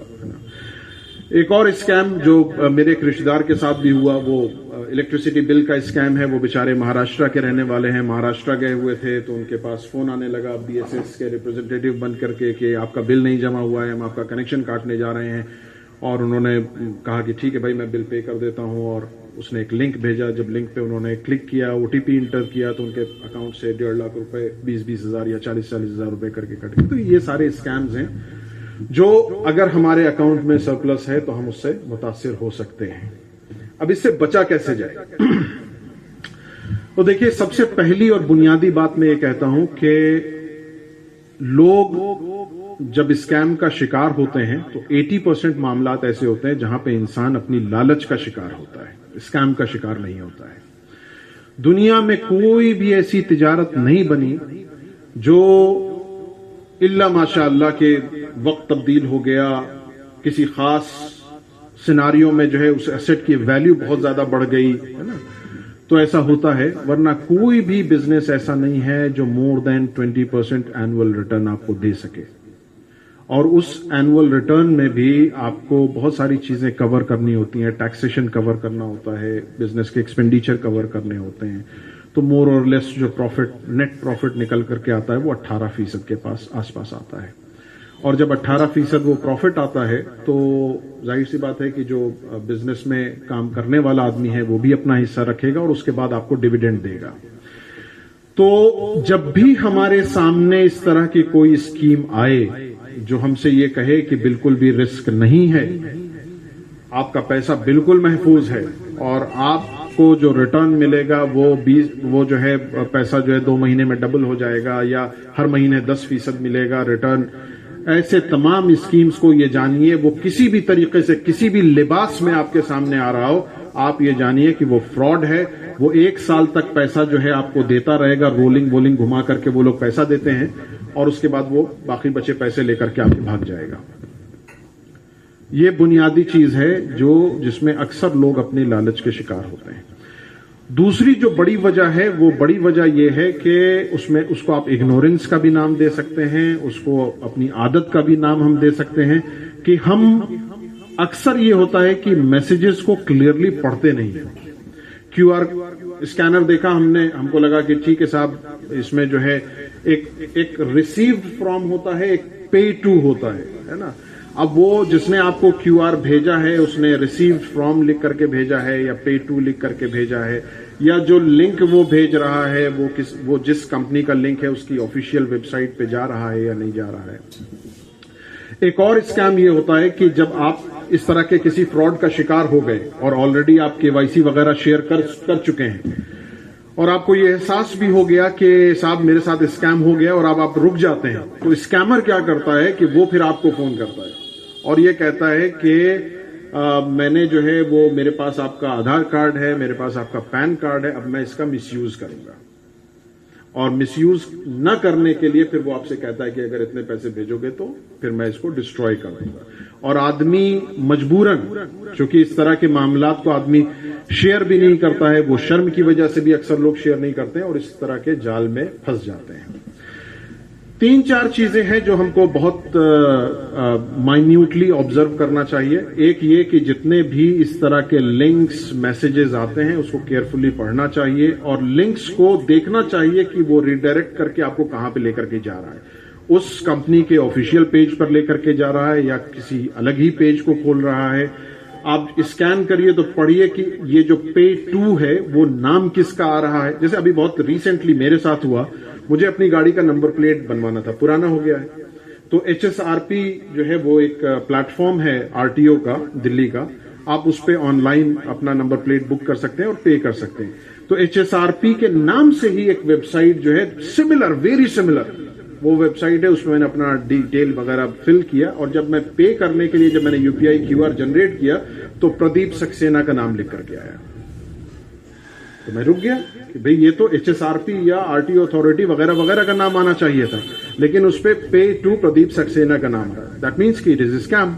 B: ایک اور اسکیم جو میرے ایک رشتہ دار کے ساتھ بھی ہوا, وہ الیکٹریسٹی بل کا اسکیم ہے. وہ بیچارے مہاراشٹرا کے رہنے والے ہیں, مہاراشٹرا گئے ہوئے تھے تو ان کے پاس فون آنے لگا BSS کے ریپرزینٹیٹیو بن کر کے کہ آپ کا بل نہیں جمع ہوا ہے, ہم آپ کا کنیکشن کاٹنے جا رہے ہیں. اور انہوں نے کہا کہ ٹھیک ہے بھائی میں بل پے کر دیتا ہوں, اور اس نے ایک لنک بھیجا. جب لنک پہ انہوں نے کلک کیا, OTP انٹر کیا, تو ان کے اکاؤنٹ سے 1.5 لاکھ روپے 20,000 یا 40,000 روپے کر کے کٹ گئے. تو یہ سارے اسکیمز ہیں جو اگر ہمارے اکاؤنٹ میں سرپلس ہے تو ہم اس سے متاثر ہو سکتے ہیں. اب اس سے بچا کیسے جائے؟ تو دیکھیے, سب سے پہلی اور بنیادی بات میں یہ کہتا ہوں کہ لوگ جب اسکیم کا شکار ہوتے ہیں تو 80% معاملات ایسے ہوتے ہیں جہاں پہ انسان اپنی لالچ کا شکار ہوتا ہے, اسکیم کا شکار نہیں ہوتا ہے. دنیا میں کوئی بھی ایسی تجارت نہیں بنی جو الا ماشاء اللہ کے وقت تبدیل ہو گیا, کسی خاص سیناریو میں جو ہے اس ایسٹ کی ویلیو بہت زیادہ بڑھ گئی ہے نا, تو ایسا ہوتا ہے. ورنہ کوئی بھی بزنس ایسا نہیں ہے جو مور دین 20% اینول ریٹرن آپ کو دے سکے. اور اس اینول ریٹرن میں بھی آپ کو بہت ساری چیزیں کور کرنی ہوتی ہیں, ٹیکسیشن کور کرنا ہوتا ہے, بزنس کے ایکسپینڈیچر کور کرنے ہوتے ہیں. تو مور اور لیس جو پروفٹ, نیٹ پروفٹ نکل کر کے آتا ہے وہ 18% کے آس پاس آتا ہے. اور جب 18% وہ پروفٹ آتا ہے تو ظاہر سی بات ہے کہ جو بزنس میں کام کرنے والا آدمی ہے وہ بھی اپنا حصہ رکھے گا, اور اس کے بعد آپ کو ڈیویڈنڈ دے گا. تو جب بھی ہمارے سامنے اس طرح کی کوئی اسکیم آئے جو ہم سے یہ کہے کہ بالکل بھی رسک نہیں ہے, آپ کا پیسہ بالکل محفوظ ہے, اور آپ کو جو ریٹرن ملے گا وہ جو ہے پیسہ جو ہے 2 مہینے میں ڈبل ہو جائے گا, یا ہر مہینے 10% ملے گا ریٹرن, ایسے تمام اسکیمز کو یہ جانیے وہ کسی بھی طریقے سے کسی بھی لباس میں آپ کے سامنے آ رہا ہو, آپ یہ جانیے کہ وہ فراڈ ہے. وہ 1 سال تک پیسہ جو ہے آپ کو دیتا رہے گا, رولنگ گھما کر کے وہ لوگ پیسہ دیتے ہیں, اور اس کے بعد وہ باقی بچے پیسے لے کر کے آپ کے بھاگ جائے گا. یہ بنیادی چیز ہے جس میں اکثر لوگ اپنی لالچ کے شکار ہوتے ہیں. دوسری جو بڑی وجہ ہے وہ بڑی وجہ یہ ہے کہ اس کو آپ اگنورنس کا بھی نام دے سکتے ہیں, اس کو اپنی عادت کا بھی نام ہم دے سکتے ہیں کہ ہم اکثر یہ ہوتا ہے کہ میسیجز کو کلیئرلی پڑھتے نہیں ہیں. QR اسکینر دیکھا ہم کو لگا کہ ٹھیک ہے صاحب اس میں جو ہے ایک ریسیوڈ فرام ہوتا ہے, ایک پے ٹو ہوتا ہے نا. اب وہ جس نے آپ کو کیو آر بھیجا ہے اس نے ریسیوڈ فرام لکھ کر کے بھیجا ہے یا پے ٹو لکھ کر کے بھیجا ہے, یا جو لنک وہ بھیج رہا ہے وہ جس کمپنی کا لنک ہے اس کی آفیشیل ویب سائٹ پہ جا رہا ہے یا نہیں جا رہا ہے. ایک اور اسکیم یہ ہوتا ہے کہ جب آپ اس طرح کے کسی فراڈ کا شکار ہو گئے اور آلریڈی آپ KYC وغیرہ شیئر کر چکے ہیں اور آپ کو یہ احساس بھی ہو گیا کہ صاحب میرے ساتھ اسکیم ہو گیا اور اب آپ رک جاتے ہیں, تو اسکیمر کیا کرتا ہے کہ وہ پھر آپ کو فون کرتا ہے اور یہ کہتا ہے کہ میں نے جو ہے وہ میرے پاس آپ کا آدھار کارڈ ہے, میرے پاس آپ کا پین کارڈ ہے, اب میں اس کا مس یوز کروں گا. اور مس یوز نہ کرنے کے لیے پھر وہ آپ سے کہتا ہے کہ اگر اتنے پیسے بھیجو گے تو پھر میں اس کو ڈسٹروائے کر دوں گا. اور آدمی مجبوراً, چونکہ اس طرح کے معاملات کو آدمی شیئر بھی نہیں کرتا ہے, وہ شرم کی وجہ سے بھی اکثر لوگ شیئر نہیں کرتے ہیں اور اس طرح کے جال میں پھنس جاتے ہیں. 3-4 چیزیں ہیں جو ہم کو بہت مائنیوٹلی آبزرو کرنا چاہیے. ایک یہ کہ جتنے بھی اس طرح کے لنکس میسیجز آتے ہیں اس کو کیئرفلی پڑھنا چاہیے اور لنکس کو دیکھنا چاہیے کہ وہ ریڈائریکٹ کر کے آپ کو کہاں پہ لے کر کے جا رہا ہے. اس کمپنی کے آفیشیل پیج پر لے کر کے جا رہا ہے یا کسی الگ ہی پیج کو کھول رہا ہے. آپ اسکین کریے تو پڑھیے کہ یہ جو پے ٹو ہے وہ نام کس کا آ رہا ہے. جیسے ابھی بہت ریسنٹلی میرے ساتھ ہوا, مجھے اپنی گاڑی کا نمبر پلیٹ بنوانا تھا, پرانا ہو گیا ہے, تو HSRP جو ہے وہ ایک پلیٹ فارم ہے RTO کا دلی کا, آپ اس پہ آن لائن اپنا نمبر پلیٹ بک کر سکتے ہیں اور پے کر سکتے ہیں. تو HSRP کے نام سے ہی ایک ویب سائٹ جو ہے سملر, ویری سملر وہ ویب سائٹ ہے, اس میں نے اپنا ڈیٹیل وغیرہ فل کیا اور جب میں پے کرنے کے لیے جب میں نے UPI QR جنریٹ کیا تو پردیپ سکسینہ کا نام لکھ کر کے آیا. تو میں رک گیا کہ بھئی یہ تو HSRP یا RTO اتھارٹی وغیرہ وغیرہ کا نام آنا چاہیے تھا, لیکن اس پہ پے ٹو پردیپ سکسینہ کا نام آیا. دیٹ مینس کہ اٹ از اسکیم.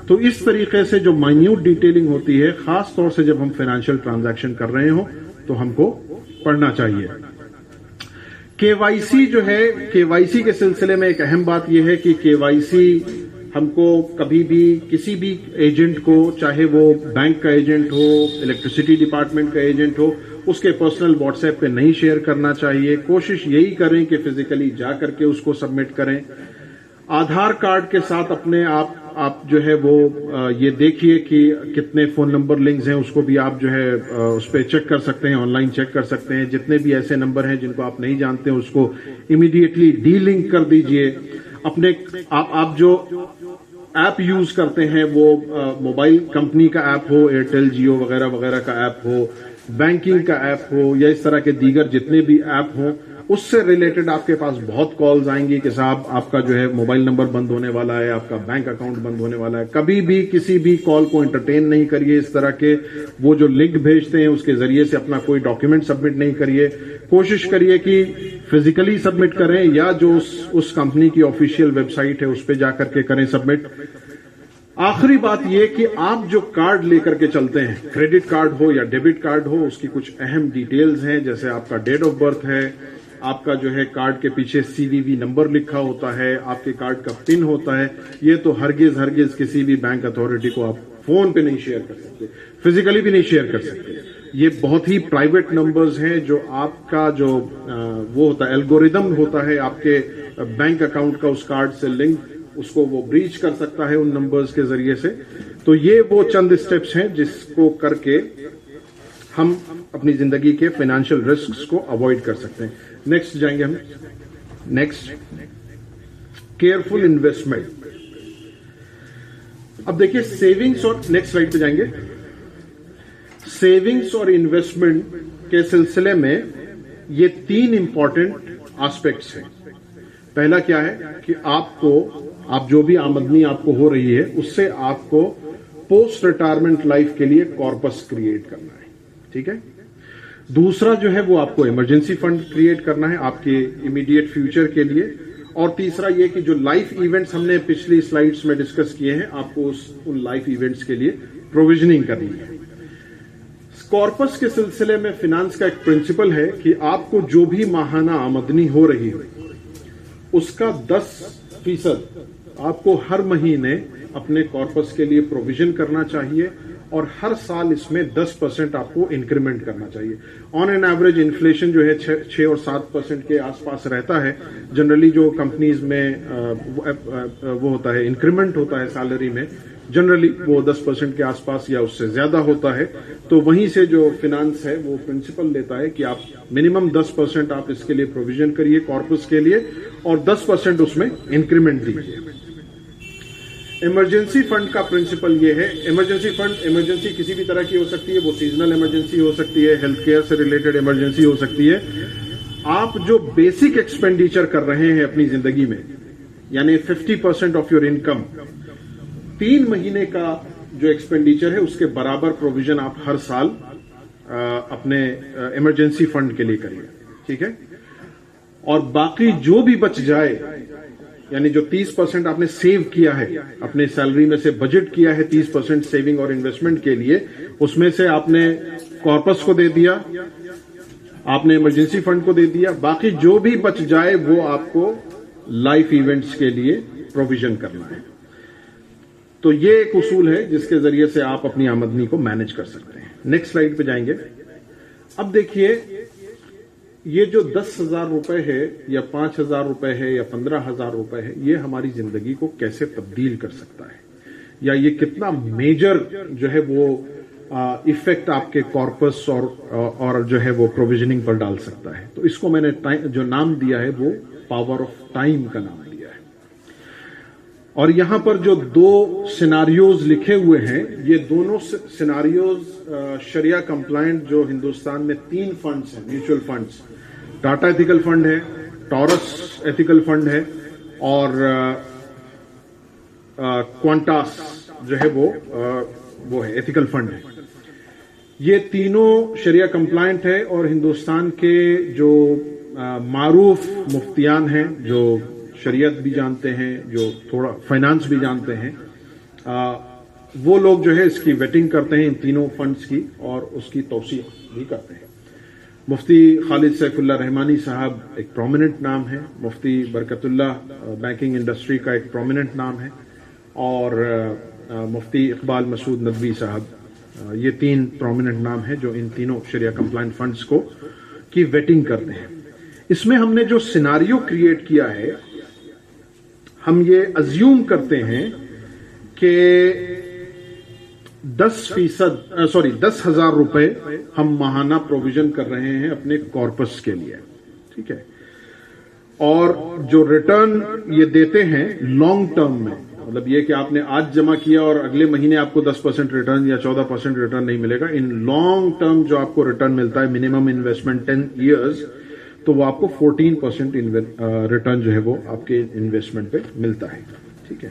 B: تو اس طریقے سے جو مائنیوٹ ڈیٹیلنگ ہوتی ہے, خاص طور سے جب ہم فائنینشیل ٹرانزیکشن کر رہے ہوں تو ہم کو پڑھنا چاہیے. KYC جو ہے, KYC کے سلسلے میں ایک اہم بات یہ ہے کہ KYC ہم کو کبھی بھی کسی بھی ایجنٹ کو, چاہے وہ بینک کا ایجنٹ ہو, الیکٹریسٹی ڈپارٹمنٹ کا ایجنٹ ہو, اس کے پرسنل واٹس ایپ پہ نہیں شیئر کرنا چاہیے. کوشش یہی کریں کہ فزیکلی جا کر کے اس کو سبمٹ کریں. آدھار کارڈ کے ساتھ اپنے آپ جو ہے وہ یہ دیکھیے کہ کتنے فون نمبر لنکس ہیں, اس کو بھی آپ جو ہے اس پہ چیک کر سکتے ہیں, آن لائن چیک کر سکتے ہیں. جتنے بھی ایسے نمبر ہیں جن کو آپ نہیں جانتے ہیں اس کو امیڈیٹلی ڈی لنک کر دیجئے. اپنے آپ جو ایپ یوز کرتے ہیں وہ موبائل کمپنی کا ایپ ہو, ایئرٹیل, جیو وغیرہ وغیرہ کا ایپ ہو, بینکنگ کا ایپ ہو یا اس طرح کے دیگر جتنے بھی ایپ ہوں, اس سے ریلیٹڈ آپ کے پاس بہت کالز آئیں گی کہ صاحب آپ کا جو ہے موبائل نمبر بند ہونے والا ہے, آپ کا بینک اکاؤنٹ بند ہونے والا ہے. کبھی بھی کسی بھی کال کو انٹرٹین نہیں کریے. اس طرح کے وہ جو لنک بھیجتے ہیں اس کے ذریعے سے اپنا کوئی ڈاکیومنٹ سبمٹ نہیں کریے. کوشش کریے کہ فزیکلی سبمٹ کریں یا جو اس کمپنی کی آفیشیل ویب سائٹ ہے اس پہ جا کر کے کریں سبمٹ. آخری بات یہ کہ آپ جو کارڈ لے کر کے چلتے ہیں, کریڈٹ کارڈ ہو یا ڈیبٹ کارڈ ہو, اس کی کچھ اہم ڈیٹیلز ہیں, جیسے آپ کا ڈیٹ آف برتھ ہے, آپ کا جو ہے کارڈ کے پیچھے CVV نمبر لکھا ہوتا ہے, آپ کے کارڈ کا پن ہوتا ہے. یہ تو ہرگز کسی بھی بینک اتھارٹی کو آپ فون پہ نہیں شیئر کر سکتے, فزیکلی بھی نہیں شیئر کر سکتے. یہ بہت ہی پرائیویٹ نمبرز ہیں جو آپ کا جو وہ ہوتا ہے الگوریدم ہوتا ہے آپ کے بینک اکاؤنٹ کا اس کارڈ سے لنک, اس کو وہ بریچ کر سکتا ہے ان نمبرز کے ذریعے سے. تو یہ وہ چند اسٹیپس ہیں جس کو کر کے ہم اپنی زندگی کے فائنینشیل رسکس کو اوائڈ کر سکتے ہیں. نیکسٹ جائیں گے ہم. Next, careful investment. اب دیکھیے سیونگز اور, نیکسٹ سلائیڈ پہ جائیں گے. سیونگز اور انویسٹمنٹ کے سلسلے میں یہ 3 امپورٹنٹ آسپیکٹس ہیں. پہلا کیا ہے کہ آپ جو بھی آمدنی آپ کو ہو رہی ہے اس سے آپ کو پوسٹ ریٹائرمنٹ لائف کے لیے کارپس کریٹ کرنا ہے. ٹھیک ہے. دوسرا جو ہے وہ آپ کو ایمرجنسی فنڈ کریٹ کرنا ہے آپ کے امیڈیٹ فیوچر کے لیے. اور تیسرا یہ کہ جو لائف ایونٹس ہم نے پچھلی سلائیڈز میں ڈسکس کیے ہیں, آپ کو ان لائف ایونٹس کے لیے پروویژننگ کرنی ہے. کارپس کے سلسلے میں فائنانس کا ایک پرنسپل ہے کہ آپ کو جو بھی ماہانہ آمدنی ہو رہی ہے اس کا 10% آپ کو ہر مہینے اپنے کارپس کے لیے پروویژن کرنا چاہیے اور ہر سال اس میں 10% آپ کو انکریمنٹ کرنا چاہیے. آن این ایوریج انفلیشن جو ہے 6 اور 7% کے آس پاس رہتا ہے. جنرلی جو کمپنیز میں وہ ہوتا ہے انکریمنٹ ہوتا ہے سیلری میں, جنرلی وہ 10% کے آس پاس یا اس سے زیادہ ہوتا ہے. تو وہیں سے جو فنانس ہے وہ پرنسپل لیتا ہے کہ آپ منیمم 10% آپ اس کے لیے پروویژن کریے کارپس کے لیے, اور 10% اس میں انکریمنٹ دیجیے. ایمرجنسی فنڈ کا پرنسپل یہ ہے. ایمرجنسی فنڈ, ایمرجنسی کسی بھی طرح کی ہو سکتی ہے, وہ سیزنل ایمرجنسی ہو سکتی ہے, ہیلتھ کیئر سے ریلیٹڈ ایمرجنسی ہو سکتی ہے. آپ جو بیسک ایکسپینڈیچر کر رہے ہیں اپنی زندگی میں, یعنی 50% آف یور انکم, 3 مہینے کا جو ایکسپینڈیچر ہے اس کے برابر پروویژن آپ ہر سال اپنے ایمرجنسی فنڈ کے لیے کریے. ٹھیک ہے. اور باقی جو بھی بچ جائے, یعنی جو 30% آپ نے سیو کیا ہے اپنے سیلری میں سے, بجٹ کیا ہے 30% سیونگ اور انویسٹمنٹ کے لیے, اس میں سے آپ نے کارپس کو دے دیا, آپ نے ایمرجنسی فنڈ کو دے دیا. باقی جو بھی بچ جائے وہ آپ کو لائف ایونٹس کے لیے پروویژن کرنا ہے. تو یہ ایک اصول ہے جس کے ذریعے سے آپ اپنی آمدنی کو مینج کر سکتے ہیں. نیکسٹ سلائیڈ پہ جائیں گے. اب دیکھیے یہ جو 10,000 روپے ہے یا 5,000 روپے ہے یا 15,000 روپے ہے, یہ ہماری زندگی کو کیسے تبدیل کر سکتا ہے, یا یہ کتنا میجر جو ہے وہ ایفیکٹ آپ کے کارپس اور جو ہے وہ پروویژننگ پر ڈال سکتا ہے. تو اس کو میں نے جو نام دیا ہے وہ پاور آف ٹائم کا نام دیا ہے. اور یہاں پر جو 2 سیناریوز لکھے ہوئے ہیں, یہ دونوں سیناریوز شریعہ کمپلائنٹ جو ہندوستان میں 3 فنڈز ہیں, mutual funds, Tata ethical fund ہے, ٹورس ایتھیکل فنڈ ہے, اور کوانٹاس جو ہے وہ ہے ایتھیکل فنڈ ہے. یہ تینوں شریعہ کمپلائنٹ ہے, اور ہندوستان کے جو معروف مفتیان ہیں, جو شریعت بھی جانتے ہیں, جو تھوڑا فائنانس بھی جانتے ہیں, وہ لوگ جو ہے اس کی ویٹنگ کرتے ہیں ان تینوں فنڈز کی, اور اس کی توثیق بھی کرتے ہیں. مفتی خالد سیف اللہ رحمانی صاحب ایک پرومیننٹ نام ہے, مفتی برکت اللہ بینکنگ انڈسٹری کا ایک پرومیننٹ نام ہے, اور مفتی اقبال مسعود ندوی صاحب, یہ 3 پرومیننٹ نام ہیں جو ان تینوں شریعہ کمپلائنٹ فنڈز کو کی ویٹنگ کرتے ہیں. اس میں ہم نے جو سیناریو کریٹ کیا ہے, ہم یہ ازیوم کرتے ہیں کہ 10,000 روپے ہم ماہانہ پروویژن کر رہے ہیں اپنے کارپس کے لیے. ٹھیک ہے. اور جو ریٹرن یہ دیتے ہیں لانگ ٹرم میں, مطلب یہ کہ آپ نے آج جمع کیا اور اگلے مہینے آپ کو 10% ریٹرن یا 14% ریٹرن نہیں ملے گا. ان لانگ ٹرم جو آپ کو ریٹرن ملتا ہے, منیمم انویسٹمنٹ 10 ایئرز, تو وہ آپ کو 14% ریٹرن جو ہے وہ آپ کے انویسٹمنٹ پہ ملتا ہے. ٹھیک ہے.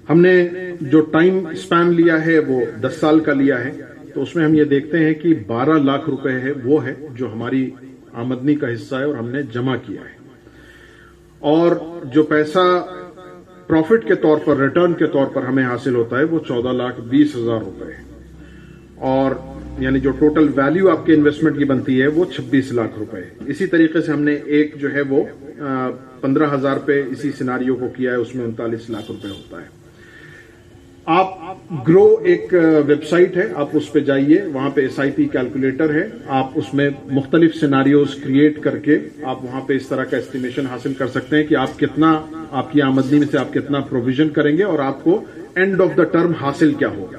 B: ہم نے جو ٹائم اسپین لیا ہے وہ 10 سال کا لیا ہے, تو اس میں ہم یہ دیکھتے ہیں کہ 12 لاکھ روپے ہے وہ ہے جو ہماری آمدنی کا حصہ ہے اور ہم نے جمع کیا ہے. اور جو پیسہ پروفٹ کے طور پر, ریٹرن کے طور پر ہمیں حاصل ہوتا ہے وہ 14,20,000 روپے ہے. اور یعنی جو ٹوٹل ویلیو آپ کے انویسٹمنٹ کی بنتی ہے وہ 26 لاکھ روپے ہے. اسی طریقے سے ہم نے ایک جو ہے وہ 15,000 پہ اسی سیناریو کو کیا ہے, اس میں 39 لاکھ روپے ہوتا ہے. آپ گرو ایک ویب سائٹ ہے, آپ اس پہ جائیے, وہاں پہ SIP کیلکولیٹر ہے, آپ اس میں مختلف سیناریوز کریٹ کر کے آپ وہاں پہ اس طرح کا اسٹیمیشن حاصل کر سکتے ہیں کہ آپ کتنا, آپ کی آمدنی میں سے آپ کتنا پروویژن کریں گے اور آپ کو اینڈ آف دا ٹرم حاصل کیا ہوگا.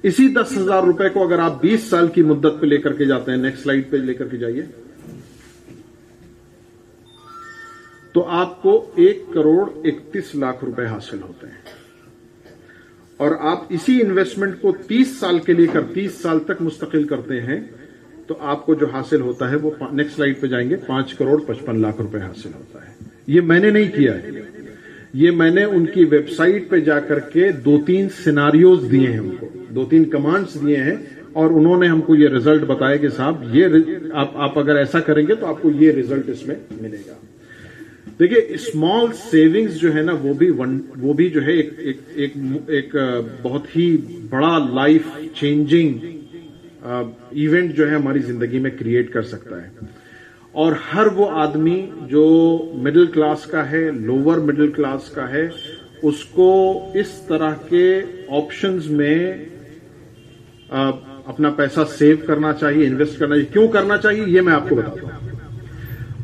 B: اسی 10,000 روپے کو اگر آپ 20 سال کی مدت پہ لے کر کے جاتے ہیں, نیکسٹ سلائیڈ پہ لے کر کے جائیے, تو آپ کو 1,31,00,000 روپے حاصل ہوتے ہیں. اور آپ اسی انویسٹمنٹ کو 30 سال کے لے کر 30 سال تک مستقل کرتے ہیں, تو آپ کو جو حاصل ہوتا ہے وہ نیکسٹ سلائیڈ پہ جائیں گے 5,55,00,000 روپے حاصل ہوتا ہے. یہ میں نے نہیں کیا ہے, یہ میں نے ان کی ویب سائٹ پہ جا کر کے 2-3 سیناریوز دیے ہیں, ان کو 2-3 کمانڈز دیے ہیں, اور انہوں نے ہم کو یہ ریزلٹ بتایا کہ صاحب یہ آپ اگر ایسا کریں گے تو آپ کو یہ ریزلٹ اس میں ملے گا. دیکھیے اسمال سیونگز جو ہے نا, وہ بھی جو ہے ایک بہت ہی بڑا لائف چینجنگ ایونٹ جو ہے ہماری زندگی میں کریٹ کر سکتا ہے. اور ہر وہ آدمی جو مڈل کلاس کا ہے, لوور مڈل کلاس کا ہے, اس کو اس طرح کے آپشنز میں اپنا پیسہ سیو کرنا چاہیے, انویسٹ کرنا چاہیے. کیوں کرنا چاہیے یہ میں آپ کو بتاتا ہوں.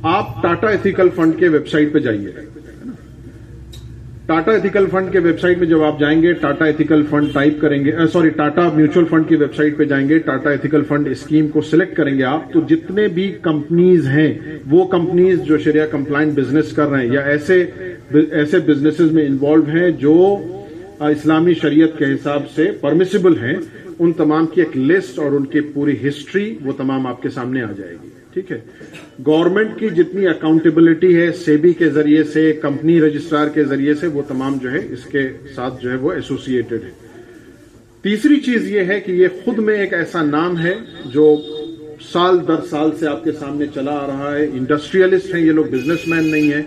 B: آپ ٹاٹا ایتھیکل فنڈ کے ویب سائٹ پہ جائیے. ٹاٹا ایتھیکل فنڈ کے ویب سائٹ پہ جب آپ جائیں گے, ٹاٹا ایتھیکل فنڈ ٹائپ کریں گے, ٹاٹا میوچل فنڈ کی ویب سائٹ پہ جائیں گے, ٹاٹا ایتھیکل فنڈ اسکیم کو سلیکٹ کریں گے آپ, تو جتنے بھی کمپنیز ہیں وہ کمپنیز جو شریعہ کمپلائنٹ بزنس کر رہے ہیں یا ایسے بزنسز میں انوالو ہیں جو اسلامی شریعت کے حساب سے پرمیسیبل ہیں, ان تمام کی ایک لسٹ اور ان کی پوری ہسٹری وہ تمام آپ کے سامنے آ جائے گی. ٹھیک ہے. گورنمنٹ کی جتنی اکاؤنٹیبلٹی ہے سیبی کے ذریعے سے, کمپنی رجسٹرار کے ذریعے سے, وہ تمام جو ہے اس کے ساتھ جو ہے وہ ایسوسیٹڈ ہے. تیسری چیز یہ ہے کہ یہ خود میں ایک ایسا نام ہے جو سال در سال سے آپ کے سامنے چلا آ رہا ہے. انڈسٹریلسٹ ہیں یہ لوگ, بزنس مین نہیں ہیں.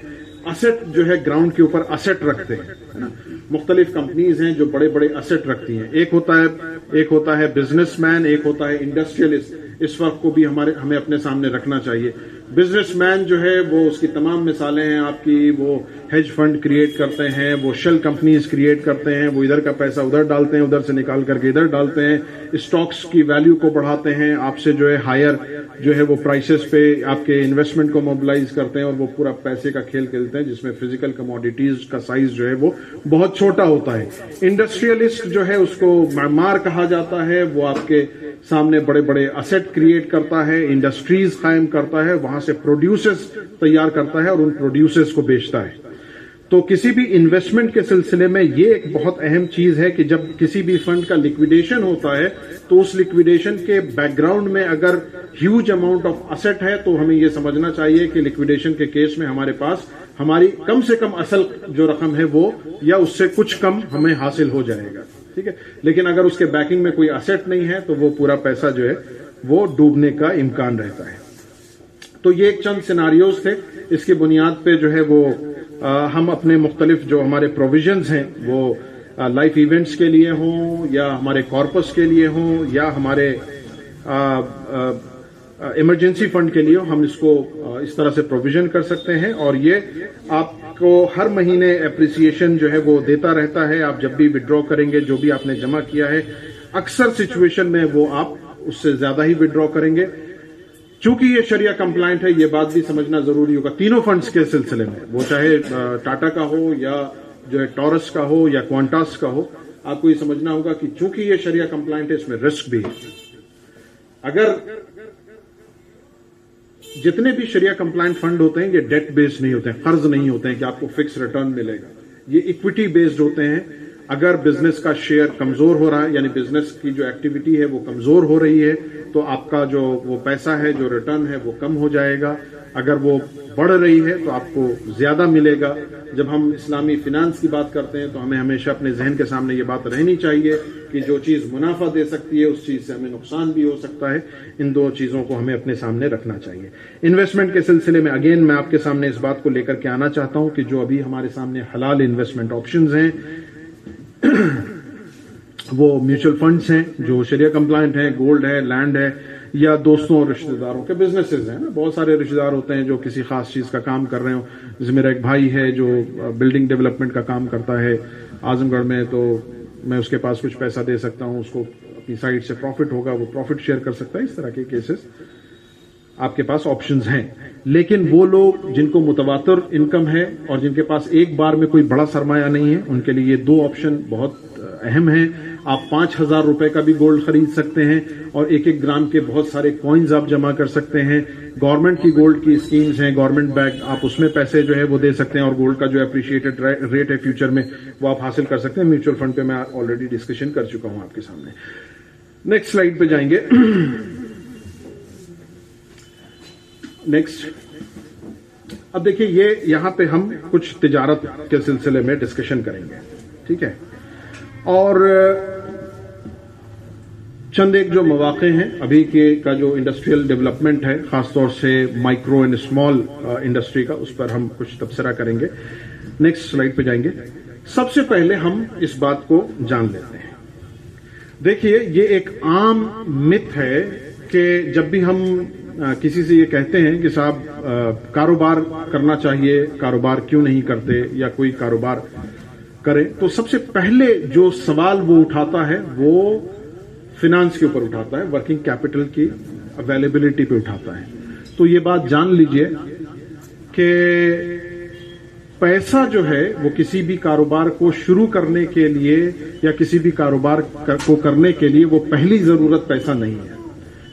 B: اسٹ جو ہے گراؤنڈ کے اوپر اسٹ رکھتے ہیں, ہے نا. مختلف کمپنیز ہیں جو بڑے بڑے اسٹ رکھتی ہیں. ایک ہوتا ہے بزنس مین, ایک ہوتا ہے انڈسٹریلسٹ. اس فرق کو بھی ہمیں اپنے سامنے رکھنا چاہیے. بزنس مین جو ہے وہ اس کی تمام مثالیں ہیں آپ کی, وہ ہیج فنڈ کریٹ کرتے ہیں, وہ شیل کمپنیز کریٹ کرتے ہیں, وہ ادھر کا پیسہ ادھر ڈالتے ہیں, ادھر سے نکال کر کے ادھر ڈالتے ہیں, اسٹاکس کی ویلیو کو بڑھاتے ہیں, آپ سے جو ہے ہائر جو ہے وہ پرائسز پہ آپ کے انویسٹمنٹ کو موبلائز کرتے ہیں, اور وہ پورا پیسے کا کھیل کھیلتے ہیں جس میں فزیکل کموڈیٹیز کا سائز جو ہے وہ بہت چھوٹا ہوتا ہے. انڈسٹریلسٹ جو ہے اس کو معمار کہا جاتا ہے, وہ آپ کے سامنے بڑے بڑے اسٹ کریٹ کرتا ہے, انڈسٹریز قائم کرتا ہے, وہاں سے پروڈیوسرز تیار کرتا ہے اور ان پروڈیوسرز کو بیچتا ہے. تو کسی بھی انویسٹمنٹ کے سلسلے میں یہ ایک بہت اہم چیز ہے کہ جب کسی بھی فنڈ کا لیکویڈیشن ہوتا ہے تو اس لیکویڈیشن کے بیک گراؤنڈ میں اگر ہیوج اماؤنٹ آف اسٹ ہے تو ہمیں یہ سمجھنا چاہیے کہ لیکویڈیشن کے کیس میں ہمارے پاس ہماری کم سے کم اصل جو رقم ہے وہ یا اس سے کچھ کم ہمیں حاصل ہو جائے گا. ٹھیک ہے. لیکن اگر اس کے بیکنگ میں کوئی اسٹ نہیں ہے تو وہ پورا پیسہ جو ہے وہ ڈوبنے کا امکان رہتا ہے. تو یہ ایک چند سیناریوز تھے. اس کی بنیاد پہ جو ہے وہ ہم اپنے مختلف جو ہمارے پروویژنز ہیں وہ لائف ایونٹس کے لیے ہوں یا ہمارے کارپس کے لیے ہوں یا ہمارے ایمرجنسی فنڈ کے لیے ہوں, ہم اس کو اس طرح سے پروویژن کر سکتے ہیں. اور یہ آپ کو ہر مہینے اپریسیشن جو ہے وہ دیتا رہتا ہے. آپ جب بھی وڈرا کریں گے جو بھی آپ نے جمع کیا ہے, اکثر سچویشن میں وہ آپ اس سے زیادہ ہی وڈرا کریں گے. چونکہ یہ شریعہ کمپلائنٹ ہے, یہ بات بھی سمجھنا ضروری ہوگا تینوں فنڈز کے سلسلے میں, وہ چاہے ٹاٹا کا ہو یا جو ہے ٹورس کا ہو یا کوانٹاس کا ہو. آپ کو یہ سمجھنا ہوگا کہ چونکہ یہ شریعہ کمپلائنٹ ہے اس میں رسک بھی ہے. اگر جتنے بھی شریعہ کمپلائنٹ فنڈ ہوتے ہیں یہ ڈیٹ بیسڈ نہیں ہوتے ہیں, قرض نہیں ہوتے ہیں کہ آپ کو فکس ریٹرن ملے گا. یہ اکویٹی بیسڈ ہوتے ہیں. اگر بزنس کا شیئر کمزور ہو رہا ہے, یعنی بزنس کی جو ایکٹیویٹی ہے وہ کمزور ہو رہی ہے, تو آپ کا جو وہ پیسہ ہے جو ریٹرن ہے وہ کم ہو جائے گا. اگر وہ بڑھ رہی ہے تو آپ کو زیادہ ملے گا. جب ہم اسلامی فینانس کی بات کرتے ہیں تو ہمیں ہمیشہ اپنے ذہن کے سامنے یہ بات رہنی چاہیے کہ جو چیز منافع دے سکتی ہے اس چیز سے ہمیں نقصان بھی ہو سکتا ہے. ان دو چیزوں کو ہمیں اپنے سامنے رکھنا چاہیے. انویسٹمنٹ کے سلسلے میں اگین میں آپ کے سامنے اس بات کو لے کر کے آنا چاہتا ہوں کہ جو ابھی ہمارے سامنے حلال انویسٹمنٹ آپشنز ہیں وہ میوچل فنڈز ہیں جو شریعہ کمپلائنٹ ہیں, گولڈ ہے, لینڈ ہے, یا دوستوں اور رشتہ داروں کے بزنسز ہیں نا. بہت سارے رشتہ دار ہوتے ہیں جو کسی خاص چیز کا کام کر رہے ہوں. جیسے میرا ایک بھائی ہے جو بلڈنگ ڈیولپمنٹ کا کام کرتا ہے اعظم گڑھ میں, تو میں اس کے پاس کچھ پیسہ دے سکتا ہوں, اس کو اپنی سائڈ سے پروفٹ ہوگا, وہ پروفٹ شیئر کر سکتا ہے. اس طرح کے کیسز آپ کے پاس آپشنز ہیں. لیکن وہ لوگ جن کو متواتر انکم ہے اور جن کے پاس ایک بار میں کوئی بڑا سرمایہ نہیں ہے, ان کے لیے یہ دو آپشن بہت اہم ہیں. آپ 5,000 روپے کا بھی گولڈ خرید سکتے ہیں اور 1-1 گرام کے بہت سارے کوائنز آپ جمع کر سکتے ہیں. گورنمنٹ کی گولڈ کی اسکیمز ہیں, گورنمنٹ بیک, آپ اس میں پیسے جو ہے وہ دے سکتے ہیں اور گولڈ کا جو اپریشیٹڈ ریٹ ہے فیوچر میں وہ آپ حاصل کر سکتے ہیں. میوچل فنڈ پہ میں آلریڈی ڈسکشن کر چکا ہوں آپ کے سامنے. نیکسٹ سلائیڈ پہ جائیں گے. نیکسٹ, اب دیکھیے یہ یہاں پہ ہم کچھ تجارت کے سلسلے میں ڈسکشن کریں گے. ٹھیک ہے. اور چند ایک جو مواقع ہیں ابھی کے کا جو انڈسٹریل ڈیولپمنٹ ہے, خاص طور سے مائکرو اینڈ اسمال انڈسٹری کا, اس پر ہم کچھ تبصرہ کریں گے. نیکسٹ سلائیڈ پہ جائیں گے. سب سے پہلے ہم اس بات کو جان لیتے ہیں. دیکھیے یہ ایک عام مت ہے کہ جب بھی ہم کسی سے یہ کہتے ہیں کہ صاحب کاروبار کرنا چاہیے, کاروبار کیوں نہیں کرتے, یا کوئی کاروبار کریں تو سب سے پہلے جو سوال وہ اٹھاتا ہے وہ فائنانس کے اوپر اٹھاتا ہے, ورکنگ کیپٹل کی اویلیبلٹی پہ اٹھاتا ہے. تو یہ بات جان لیجئے کہ پیسہ جو ہے وہ کسی بھی کاروبار کو شروع کرنے کے لیے یا کسی بھی کاروبار کو کرنے کے لیے وہ پہلی ضرورت پیسہ نہیں ہے.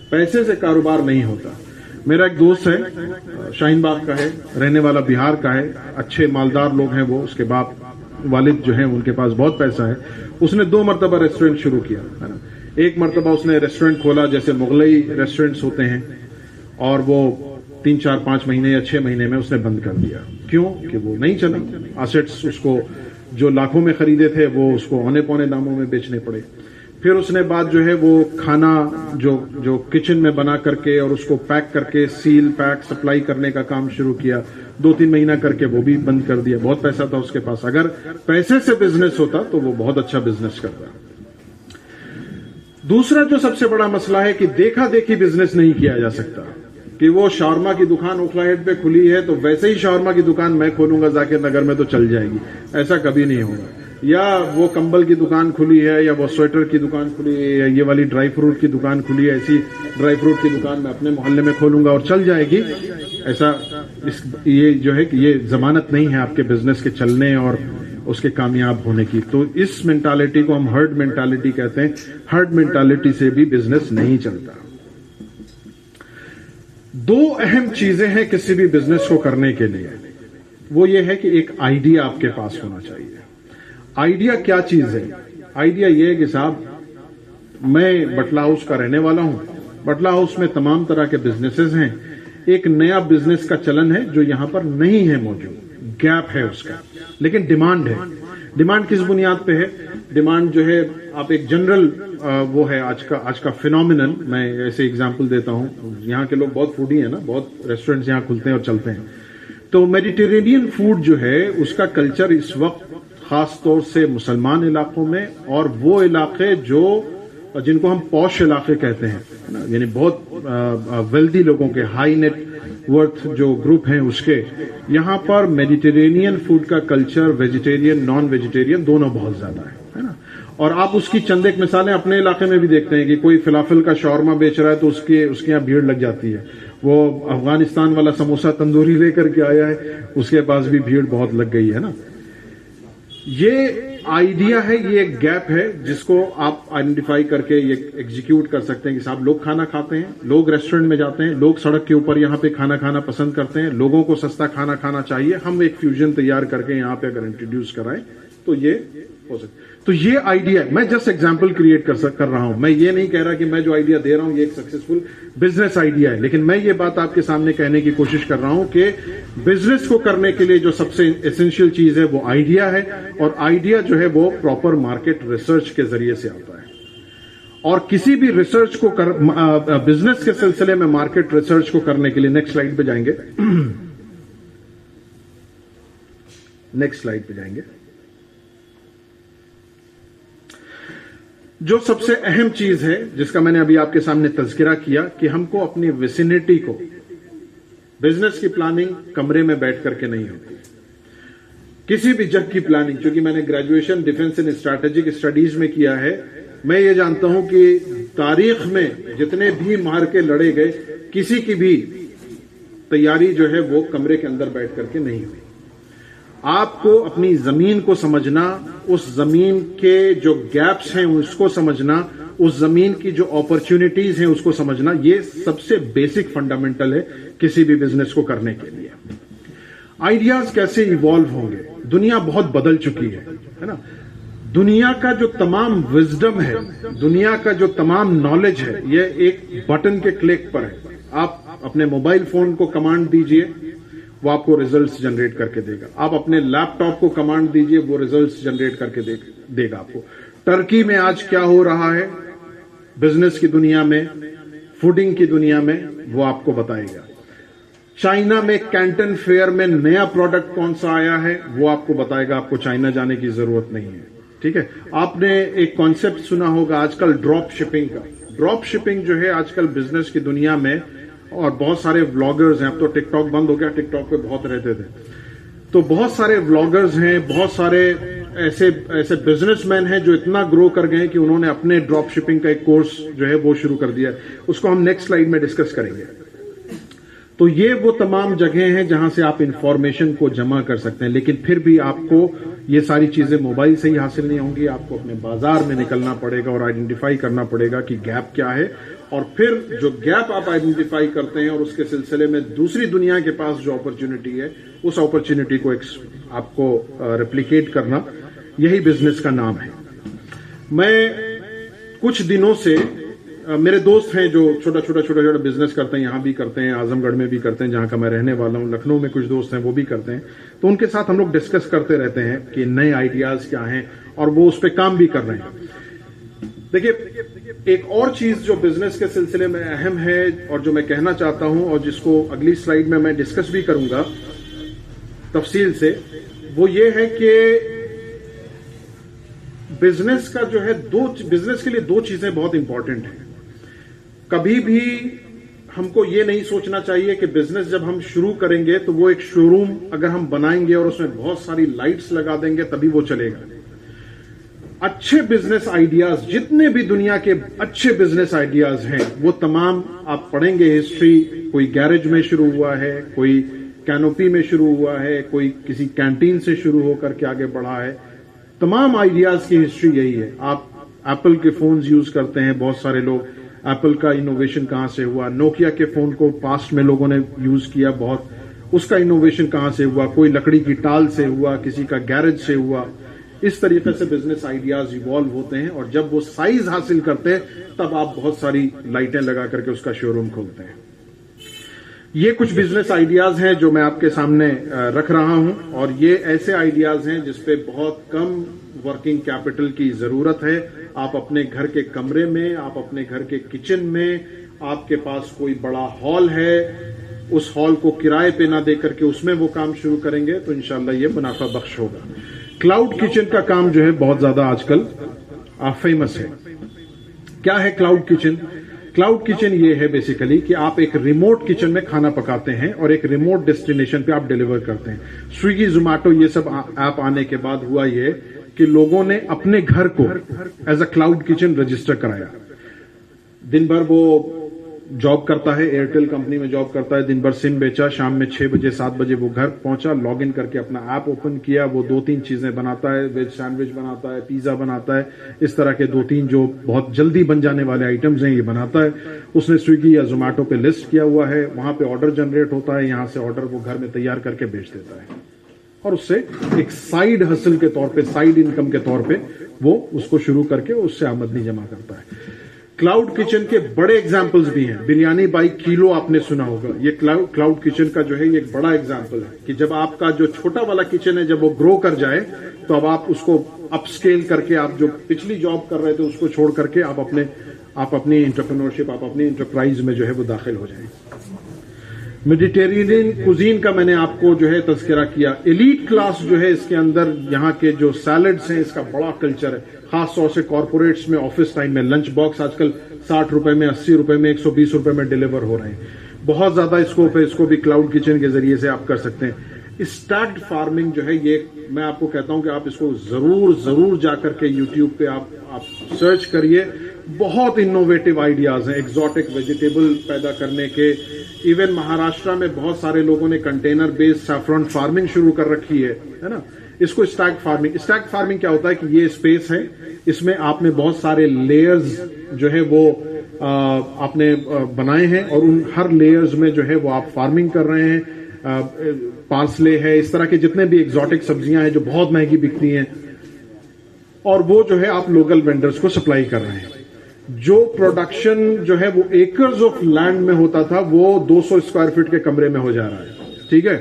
B: پیسے سے کاروبار نہیں ہوتا. میرا ایک دوست ہے, شاہین باغ کا ہے, رہنے والا بہار کا ہے, اچھے مالدار لوگ ہیں وہ, اس کے باپ والد جو ہیں ان کے پاس بہت پیسہ ہے. اس نے 2 مرتبہ ریسٹورینٹ شروع کیا ہے نا. ایک مرتبہ اس نے ریسٹورینٹ کھولا جیسے مغلئی ریسٹورینٹس ہوتے ہیں, اور وہ 3, 4, 5 مہینے یا 6 مہینے میں اس نے بند کر دیا. کیوں کہ وہ نہیں چلا. ایسٹس اس کو جو لاکھوں میں خریدے تھے وہ اس کو اونے پونے داموں میں بیچنے پڑے. پھر اس نے بعد جو ہے وہ کھانا جو کچن میں بنا کر کے اور اس کو پیک کر کے سیل پیک سپلائی کرنے کا کام شروع کیا. 2-3 مہینہ کر کے وہ بھی بند کر دیا. بہت پیسہ تھا اس کے پاس. اگر پیسے سے بزنس ہوتا تو وہ بہت اچھا بزنس کرتا. دوسرا جو سب سے بڑا مسئلہ ہے کہ دیکھا دیکھی بزنس نہیں کیا جا سکتا. کہ وہ شاورما کی دکان اوکھلا ہیڈ پہ کھلی ہے تو ویسے ہی شاورما کی دکان میں کھولوں گا ذاکر نگر میں تو چل جائے گی, ایسا کبھی نہیں ہوگا. یا وہ کمبل کی دکان کھلی ہے, یا وہ سویٹر کی دکان کھلی ہے, یا یہ والی ڈرائی فروٹ کی دکان کھلی ہے, ایسی ڈرائی فروٹ کی دکان میں اپنے محلے میں کھولوں گا اور چل جائے گی, ایسا یہ جو ہے کہ یہ ضمانت نہیں ہے آپ کے بزنس کے چلنے اور اس کے کامیاب ہونے کی. تو اس مینٹالٹی کو ہم ہرڈ مینٹالٹی کہتے ہیں. ہرڈ مینٹالٹی سے بھی بزنس نہیں چلتا. 2 اہم چیزیں ہیں کسی بھی بزنس کو کرنے کے لیے. وہ یہ ہے کہ ایک آئیڈیا آپ کے پاس ہونا چاہیے. آئیڈیا کیا چیز ہے؟ آئیڈیا یہ ہے کہ صاحب میں بٹلہ ہاؤس کا رہنے والا ہوں. بٹلہ ہاؤس میں تمام طرح کے بزنسز ہیں. ایک نیا بزنس کا چلن ہے جو یہاں پر نہیں ہے موجود, گیپ ہے اس کا, لیکن ڈیمانڈ ہے. ڈیمانڈ کس بنیاد پہ ہے؟ ڈیمانڈ جو ہے آپ ایک جنرل وہ ہے آج کا فینومینن. میں ایسے اگزامپل دیتا ہوں. یہاں کے لوگ بہت فوڈی ہیں نا, بہت ریسٹورینٹس یہاں کھلتے ہیں اور چلتے ہیں. تو میڈیٹرینین فوڈ جو ہے اس کا کلچر اس وقت خاص طور سے مسلمان علاقوں میں, اور وہ علاقے جو جن کو ہم پوش علاقے کہتے ہیں, یعنی بہت ویلدی لوگوں کے, ہائی نیٹ ورتھ جو گروپ ہیں اس کے, یہاں پر میڈیٹرینین فوڈ کا کلچر ویجیٹیرین نان ویجیٹیرین دونوں بہت زیادہ ہے نا. اور آپ اس کی چند ایک مثالیں اپنے علاقے میں بھی دیکھتے ہیں کہ کوئی فلافل کا شاورما بیچ رہا ہے تو اس کے یہاں بھیڑ لگ جاتی ہے. وہ افغانستان والا سموسہ تندوری لے کر کے آیا ہے, اس کے پاس بھی بھیڑ بہت لگ گئی ہے نا. یہ آئیڈیا ہے, یہ ایک گیپ ہے جس کو آپ آئیڈینٹیفائی کر کے یہ ایگزیکیوٹ کر سکتے ہیں کہ صاحب لوگ کھانا کھاتے ہیں, لوگ ریسٹورنٹ میں جاتے ہیں, لوگ سڑک کے اوپر یہاں پہ کھانا کھانا پسند کرتے ہیں, لوگوں کو سستا کھانا کھانا چاہیے. ہم ایک فیوژن تیار کر کے یہاں پہ اگر انٹروڈیوس کرائیں تو یہ ہو سکتا. تو یہ آئیڈیا میں جسٹ ایگزامپل کریٹ کر رہا ہوں. میں یہ نہیں کہہ رہا کہ میں جو آئیڈیا دے رہا ہوں یہ ایک سکسیسفل بزنس آئیڈیا ہے, لیکن میں یہ بات آپ کے سامنے کہنے کی کوشش کر رہا ہوں کہ بزنس کو کرنے کے لیے جو سب سے ایسنشیل چیز ہے وہ آئیڈیا ہے, اور آئیڈیا جو ہے وہ پراپر مارکیٹ ریسرچ کے ذریعے سے آتا ہے. اور کسی بھی ریسرچ کو بزنس کے سلسلے میں مارکیٹ ریسرچ کو کرنے کے لیے نیکسٹ سلائیڈ پہ جائیں گے. نیکسٹ سلائیڈ پہ جائیں گے. جو سب سے اہم چیز ہے جس کا میں نے ابھی آپ کے سامنے تذکرہ کیا کہ ہم کو اپنی ویسینٹی کو, بزنس کی پلاننگ کمرے میں بیٹھ کر کے نہیں ہوتی. کسی بھی جگ کی پلاننگ, چونکہ میں نے graduation defence and strategic studies میں کیا ہے, میں یہ جانتا ہوں کہ تاریخ میں جتنے بھی معرکے لڑے گئے کسی کی بھی تیاری جو ہے وہ کمرے کے اندر بیٹھ کر کے نہیں ہوئی. آپ کو اپنی زمین کو سمجھنا, اس زمین کے جو گیپس ہیں اس کو سمجھنا, اس زمین کی جو اپرچونٹیز ہیں اس کو سمجھنا, یہ سب سے بیسک فنڈامنٹل ہے کسی بھی بزنس کو کرنے کے لیے. آئیڈیاز کیسے ایوالو ہوں گے؟ دنیا بہت بدل چکی ہے نا. دنیا کا جو تمام وزڈم ہے, دنیا کا جو تمام نالج ہے, یہ ایک بٹن کے کلک پر ہے. آپ اپنے موبائل فون کو کمانڈ دیجئے, وہ آپ کو ریزلٹس جنریٹ کر کے دے گا. آپ اپنے لیپ ٹاپ کو کمانڈ دیجئے, وہ ریزلٹس جنریٹ کر کے دے گا آپ کو. ٹرکی میں آج کیا ہو رہا ہے بزنس کی دنیا میں, فوڈنگ کی دنیا میں, وہ آپ کو بتائے گا. چائنا میں کینٹن فیئر میں نیا پروڈکٹ کون سا آیا ہے وہ آپ کو بتائے گا. آپ کو چائنا جانے کی ضرورت نہیں ہے. ٹھیک ہے. آپ نے ایک کانسیپٹ سنا ہوگا آج کل ڈراپ شپنگ کا. ڈراپ شپنگ جو ہے آج کل بزنس کی دنیا میں, اور بہت سارے ولاگرز ہیں, اب تو ٹک ٹاک بند ہو گیا, ٹک ٹاک پہ بہت رہتے تھے, تو بہت سارے ولاگرز ہیں, بہت سارے ایسے بزنس مین ہیں جو اتنا گرو کر گئے کہ انہوں نے اپنے ڈراپ شپنگ کا ایک کورس جو ہے وہ شروع کر دیا ہے. اس کو ہم نیکسٹ سلائیڈ میں ڈسکس کریں گے. تو یہ وہ تمام جگہیں ہیں جہاں سے آپ انفارمیشن کو جمع کر سکتے ہیں, لیکن پھر بھی آپ کو یہ ساری چیزیں موبائل سے ہی حاصل نہیں ہوں گی. آپ کو اپنے بازار میں نکلنا پڑے گا اور آئیڈینٹیفائی کرنا پڑے گا کہ گیپ کیا ہے, اور پھر جو گیپ آپ آئیڈینٹیفائی کرتے ہیں اور اس کے سلسلے میں دوسری دنیا کے پاس جو اپرچونٹی ہے اس اپرچونٹی کو آپ کو ریپلیکیٹ کرنا, یہی بزنس کا نام ہے. میں کچھ دنوں سے میرے دوست ہیں جو چھوٹا بزنس کرتے ہیں, یہاں بھی کرتے ہیں, اعظم گڑھ میں بھی کرتے ہیں جہاں کا میں رہنے والا ہوں, لکھنؤ میں کچھ دوست ہیں وہ بھی کرتے ہیں. تو ان کے ساتھ ہم لوگ ڈسکس کرتے رہتے ہیں کہ نئے آئیڈیاز کیا ہیں اور وہ اس پہ کام بھی کر رہے ہیں. دیکھیے, ایک اور چیز جو بزنس کے سلسلے میں اہم ہے اور جو میں کہنا چاہتا ہوں اور جس کو اگلی سلائیڈ میں ڈسکس بھی کروں گا تفصیل سے, وہ یہ ہے کہ بزنس کا جو ہے بزنس کے لیے دو چیزیں بہت امپورٹنٹ ہیں. کبھی بھی ہم کو یہ نہیں سوچنا چاہیے کہ بزنس جب ہم شروع کریں گے تو وہ ایک شو روم اگر ہم بنائیں گے اور اس میں بہت ساری لائٹس لگا دیں گے تبھی وہ چلے گا. اچھے بزنس آئیڈیاز, جتنے بھی دنیا کے اچھے بزنس آئیڈیاز ہیں وہ تمام آپ پڑھیں گے ہسٹری. کوئی گیرج میں شروع ہوا ہے, کوئی کینوپی میں شروع ہوا ہے, کوئی کسی کینٹین سے شروع ہو کر کے آگے بڑھا ہے. تمام آئیڈیاز کی ہسٹری یہی ہے. آپ ایپل کے فونز یوز کرتے ہیں بہت سارے لوگ, ایپل کا انوویشن کہاں سے ہوا؟ نوکیا کے فون کو پاسٹ میں لوگوں نے یوز کیا بہت, اس کا انوویشن کہاں سے ہوا؟ کوئی لکڑی کی ٹال سے ہوا, کسی کا گیرج سے ہوا. اس طریقے سے بزنس آئیڈیاز ایوالو ہوتے ہیں, اور جب وہ سائز حاصل کرتے ہیں تب آپ بہت ساری لائٹیں لگا کر کے اس کا شو روم کھولتے ہیں. یہ کچھ بزنس آئیڈیاز ہیں جو میں آپ کے سامنے رکھ رہا ہوں, اور یہ ایسے آئیڈیاز ہیں جس پہ بہت کم ورکنگ کیپٹل کی ضرورت ہے. آپ اپنے گھر کے کمرے میں, آپ اپنے گھر کے کچن میں, آپ کے پاس کوئی بڑا ہال ہے, اس ہال کو کرائے پہ نہ دے کر کے اس میں وہ کام شروع کریں گے تو انشاءاللہ یہ منافع بخش ہوگا. کلاؤڈ کچن کا کام جو ہے بہت زیادہ آج کل فیمس ہے. کیا ہے کلاؤڈ کچن؟ کلاؤڈ کچن یہ ہے بیسیکلی کہ آپ ایک ریموٹ کچن میں کھانا پکاتے ہیں اور ایک ریموٹ ڈیسٹینیشن پہ آپ ڈیلیور کرتے ہیں. سویگی, زومیٹو یہ سب ایپ آنے کے بعد ہوا یہ کہ لوگوں نے اپنے گھر کو as a cloud kitchen register کرایا. دن بھر وہ جاب کرتا ہے, ایئرٹیل کمپنی میں جاب کرتا ہے, دن بھر سم بیچا, شام میں 6 بجے 7 بجے وہ گھر پہنچا, لاگ ان کر کے اپنا ایپ اوپن کیا, وہ 2-3 چیزیں بناتا ہے, ویج سینڈوچ بناتا ہے, پیزا بناتا ہے, اس طرح کے 2-3 جو بہت جلدی بن جانے والے آئٹمز ہیں یہ بناتا ہے. اس نے سویگی یا زومیٹو پہ لسٹ کیا ہوا ہے, وہاں پہ آرڈر جنریٹ ہوتا ہے, یہاں سے آرڈر وہ گھر میں تیار کر کے بیچ دیتا ہے, اور اس سے ایک سائیڈ ہسل کے طور پہ, سائیڈ انکم کے طور پہ وہ اس کو شروع کر کے اس سے آمدنی جمع کرتا ہے. کلاؤڈ کچن کے بڑے ایگزامپلز بھی ہیں. بریانی بائی کلو آپ نے سنا ہوگا, یہ کلاؤڈ کچن کا جو ہے یہ ایک بڑا ایگزامپل ہے کہ جب آپ کا جو چھوٹا والا کچن ہے جب وہ گرو کر جائے تو اب آپ اس کو اپ سکیل کر کے, آپ جو پچھلی جاب کر رہے تھے اس کو چھوڑ کر کے آپ اپنی انٹرپرینورشپ, آپ اپنی انٹرپرائز میں جو ہے وہ داخل ہو جائیں. میڈیٹرینین کوزین کا میں نے آپ کو جو ہے تذکرہ کیا. ایلیٹ کلاس جو ہے اس کے اندر یہاں کے جو سیلڈز ہیں اس کا بڑا کلچر ہے, خاص طور سے کارپوریٹس میں, آفس ٹائم میں. لنچ باکس آج کل 60 روپے میں, 80 روپے میں, 120 روپے میں ڈیلیور ہو رہے ہیں. بہت زیادہ اسکوپ ہے, اس کو بھی کلاؤڈ کچن کے ذریعے سے آپ کر سکتے ہیں. اسٹیکڈ فارمنگ جو ہے یہ میں آپ کو کہتا ہوں کہ آپ اس کو ضرور جا کر کے یوٹیوب پہ آپ سرچ کریے. بہت انوویٹو آئیڈیاز ہیں ایگزوٹک ویجیٹیبل پیدا کرنے کے. ایون مہاراشٹرا میں بہت سارے لوگوں نے کنٹینر بیس سیفرون فارمنگ شروع کر رکھی ہے نا. اس کو اسٹیک فارمنگ کیا ہوتا ہے کہ یہ اسپیس ہے, اس میں آپ نے بہت سارے لیئرز جو ہے وہ آپ نے بنائے ہیں, اور ان ہر لیئرز میں جو ہے وہ آپ فارمنگ کر رہے ہیں. پارسلے ہے, اس طرح کے جتنے بھی ایگزوٹک سبزیاں ہیں جو بہت مہنگی بکتی ہیں, اور وہ جو ہے آپ لوکل وینڈرز کو سپلائی کر رہے ہیں. جو پروڈکشن جو ہے وہ ایکرز آف لینڈ میں ہوتا تھا وہ 200 اسکوائر فٹ کے کمرے میں ہو جا رہا ہے. ٹھیک ہے,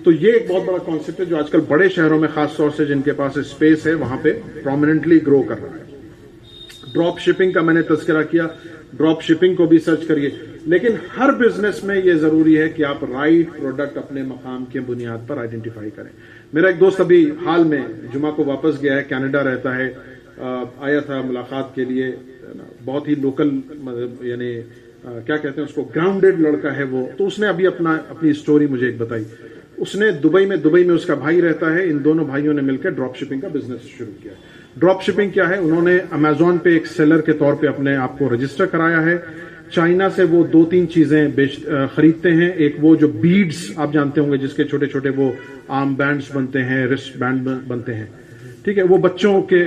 B: تو یہ ایک بہت بڑا کانسیپٹ ہے جو آج کل بڑے شہروں میں خاص طور سے جن کے پاس اسپیس ہے وہاں پہ پرومیننٹلی گرو کر رہا ہے. ڈراپ شپنگ کا میں نے تذکرہ کیا, ڈراپ شپنگ کو بھی سرچ کریے. لیکن ہر بزنس میں یہ ضروری ہے کہ آپ رائٹ پروڈکٹ اپنے مقام کی بنیاد پر آئیڈینٹیفائی کریں. میرا ایک دوست ابھی حال میں جمعہ کو واپس گیا ہے, کینیڈا رہتا ہے, آیا تھا ملاقات کے لیے. بہت ہی لوکل, یعنی کیا کہتے ہیں اس کو, گراؤنڈڈ لڑکا ہے وہ. تو اس نے ابھی اپنی اسٹوری مجھے ایک بتائی. اس نے دبئی میں اس کا بھائی رہتا ہے. ان دونوں بھائیوں نے مل کر ڈراپ شپنگ کا بزنس شروع کیا. ڈراپ شپنگ کیا ہے؟ انہوں نے امیزون پہ ایک سیلر کے طور پہ اپنے آپ کو رجسٹر کرایا ہے. چائنا سے وہ 2-3 چیزیں خریدتے ہیں. ایک وہ جو بیڈز آپ جانتے ہوں گے جس کے چھوٹے چھوٹے وہ آرم بینڈز بنتے ہیں, رسٹ بینڈ بنتے ہیں, ٹھیک ہے, وہ بچوں کے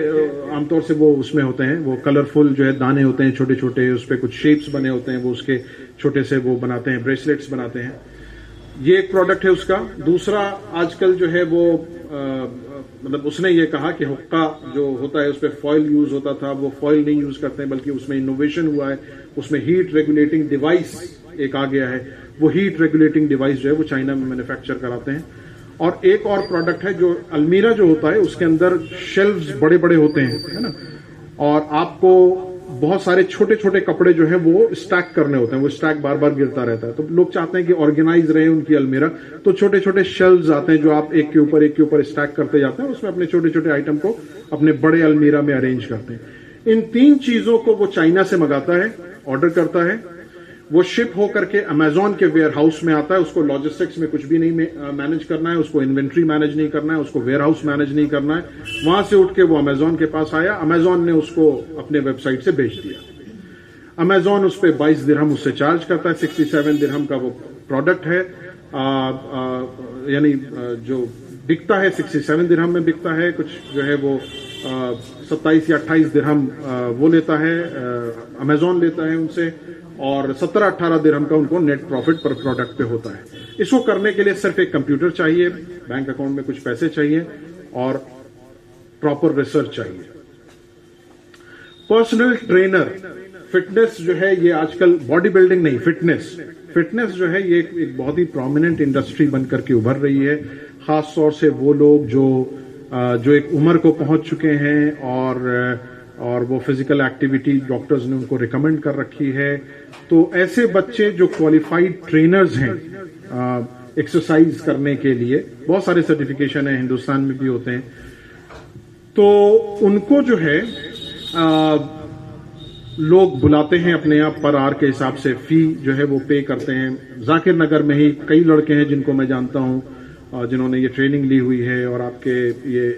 B: عام طور سے وہ اس میں ہوتے ہیں, وہ کلرفل جو ہے دانے ہوتے ہیں چھوٹے چھوٹے, اس پہ کچھ شیپس بنے ہوتے ہیں, وہ اس کے چھوٹے سے وہ بناتے ہیں, بریسلیٹس بناتے ہیں. یہ ایک پروڈکٹ ہے اس کا. دوسرا آج کل جو ہے وہ مطلب اس نے یہ کہا کہ حقہ جو ہوتا ہے اس پہ فوائل یوز ہوتا تھا, وہ فوائل نہیں یوز کرتے ہیں بلکہ اس میں انوویشن ہوا ہے. اس میں ہیٹ ریگولیٹنگ ڈیوائس ایک آ گیا ہے. وہ ہیٹ ریگولیٹنگ ڈیوائس جو ہے وہ چائنا میں مینوفیکچر کراتے ہیں. اور ایک اور پروڈکٹ ہے جو المیرا جو ہوتا ہے اس کے اندر شیلفز بڑے بڑے ہوتے ہیں, ہے نا, اور آپ کو بہت سارے چھوٹے چھوٹے کپڑے جو ہیں وہ اسٹیک کرنے ہوتے ہیں. وہ اسٹیک بار بار گرتا رہتا ہے, تو لوگ چاہتے ہیں کہ آرگنائز رہے ان کی المیرا, تو چھوٹے چھوٹے شیلفز آتے ہیں جو آپ ایک کے اوپر اسٹیک کرتے جاتے ہیں, اس میں اپنے چھوٹے چھوٹے آئٹم کو اپنے بڑے المیرا میں ارینج کرتے ہیں. ان 3 چیزوں کو وہ چائنا سے منگاتا ہے, آرڈر کرتا ہے, وہ شپ ہو کر کے امیزون کے ویئر ہاؤس میں آتا ہے. اس کو لاجسٹکس میں کچھ بھی نہیں مینج کرنا ہے, اس کو انوینٹری مینج نہیں کرنا ہے, اس کو ویئر ہاؤس مینج نہیں کرنا ہے. وہاں سے اٹھ کے وہ امیزون کے پاس آیا, امیزون نے اس کو اپنے ویب سائٹ سے بھیج دیا. امیزون اس پہ 22 درہم اس سے چارج کرتا ہے. 67 درہم کا وہ پروڈکٹ ہے, یعنی جو بکتا ہے 67 درہم میں بکتا ہے. کچھ جو ہے وہ 27 یا 28 درہم وہ لیتا ہے, امیزون لیتا ہے ان سے, اور 17-18 درہم کا ان کو نیٹ پروفٹ پر پروڈکٹ پہ ہوتا ہے. اس کو کرنے کے لیے صرف ایک کمپیوٹر چاہیے, بینک اکاؤنٹ میں کچھ پیسے چاہیے, اور پراپر ریسرچ چاہیے. پرسنل ٹرینر, فٹنس جو ہے یہ آج کل باڈی بلڈنگ نہیں, فٹنس جو ہے یہ ایک بہت ہی پرومیننٹ انڈسٹری بن کر کے ابھر رہی ہے. خاص طور سے وہ لوگ جو ایک عمر کو پہنچ چکے ہیں اور وہ فزیکل ایکٹیویٹی ڈاکٹرز نے ان کو ریکمینڈ کر رکھی ہے. تو ایسے بچے جو کوالیفائڈ ٹرینرز ہیں ایکسرسائز کرنے کے لیے, بہت سارے سرٹیفکیشن ہیں, ہندوستان میں بھی ہوتے ہیں, تو ان کو جو ہے لوگ بلاتے ہیں اپنے آپ پر آر کے حساب سے, فی جو ہے وہ پے کرتے ہیں. ذاکر نگر میں ہی کئی لڑکے ہیں جن کو میں جانتا ہوں جنہوں نے یہ ٹریننگ لی ہوئی ہے, اور آپ کے یہ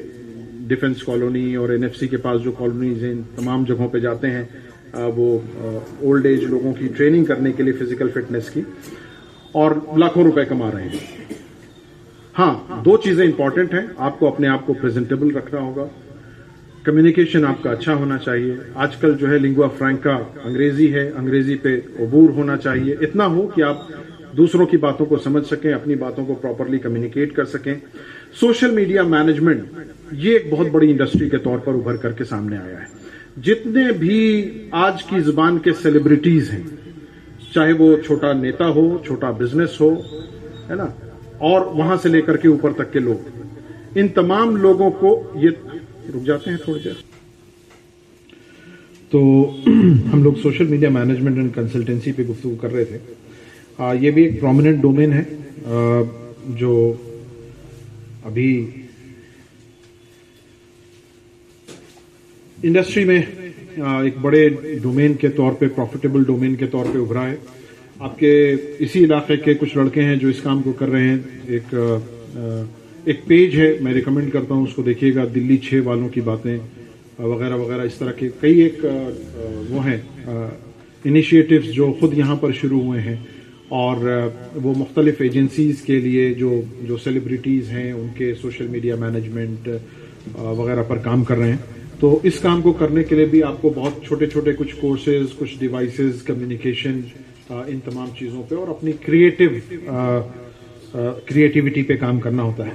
B: ڈیفنس کالونی اور NFC کے پاس جو کالونیز ہیں ان تمام جگہوں پہ جاتے ہیں وہ اولڈ ایج لوگوں کی ٹریننگ کرنے کے لیے فزیکل فٹنس کی, اور لاکھوں روپے کما رہے ہیں. ہاں, 2 چیزیں امپورٹنٹ ہیں. آپ کو اپنے آپ کو پریزنٹیبل رکھنا ہوگا, کمیونیکیشن آپ کا اچھا ہونا چاہیے. آج کل جو ہے لنگوا فرینکا انگریزی ہے, انگریزی پہ عبور ہونا چاہیے. اتنا ہو کہ آپ دوسروں کی باتوں کو سمجھ سکیں, اپنی باتوں کو پراپرلی کمیونیکیٹ کر سکیں. سوشل میڈیا مینجمنٹ یہ ایک بہت بڑی انڈسٹری کے طور پر ابھر کر کے سامنے آیا ہے. جتنے بھی آج کی زبان کے سیلیبریٹیز ہیں, چاہے وہ چھوٹا نیتا ہو, چھوٹا بزنس ہو, ہے نا, اور وہاں سے لے کر کے اوپر تک کے لوگ, ان تمام لوگوں کو یہ رک جاتے ہیں تھوڑی دیر. تو ہم لوگ social media management and consultancy پہ گفتگو کر رہے تھے. یہ بھی ایک پرومیننٹ ڈومین ہے جو ابھی انڈسٹری میں ایک بڑے ڈومین کے طور پہ, پروفیٹیبل ڈومین کے طور پہ ابھرا ہے. آپ کے اسی علاقے کے کچھ لڑکے ہیں جو اس کام کو کر رہے ہیں. ایک پیج ہے, میں ریکمینڈ کرتا ہوں اس کو دیکھیے گا, دلی 6 والوں کی باتیں وغیرہ وغیرہ. اس طرح کے کئی ایک وہ ہیں انیشیٹوز جو خود یہاں پر شروع ہوئے ہیں, اور وہ مختلف ایجنسیز کے لیے جو سیلیبریٹیز ہیں ان کے سوشل میڈیا مینجمنٹ وغیرہ پر کام کر رہے ہیں. تو اس کام کو کرنے کے لیے بھی آپ کو بہت چھوٹے چھوٹے کچھ کورسز, کچھ ڈیوائسز, کمیونیکیشن, ان تمام چیزوں پہ, اور اپنی کریٹیوٹی پہ کام کرنا ہوتا ہے.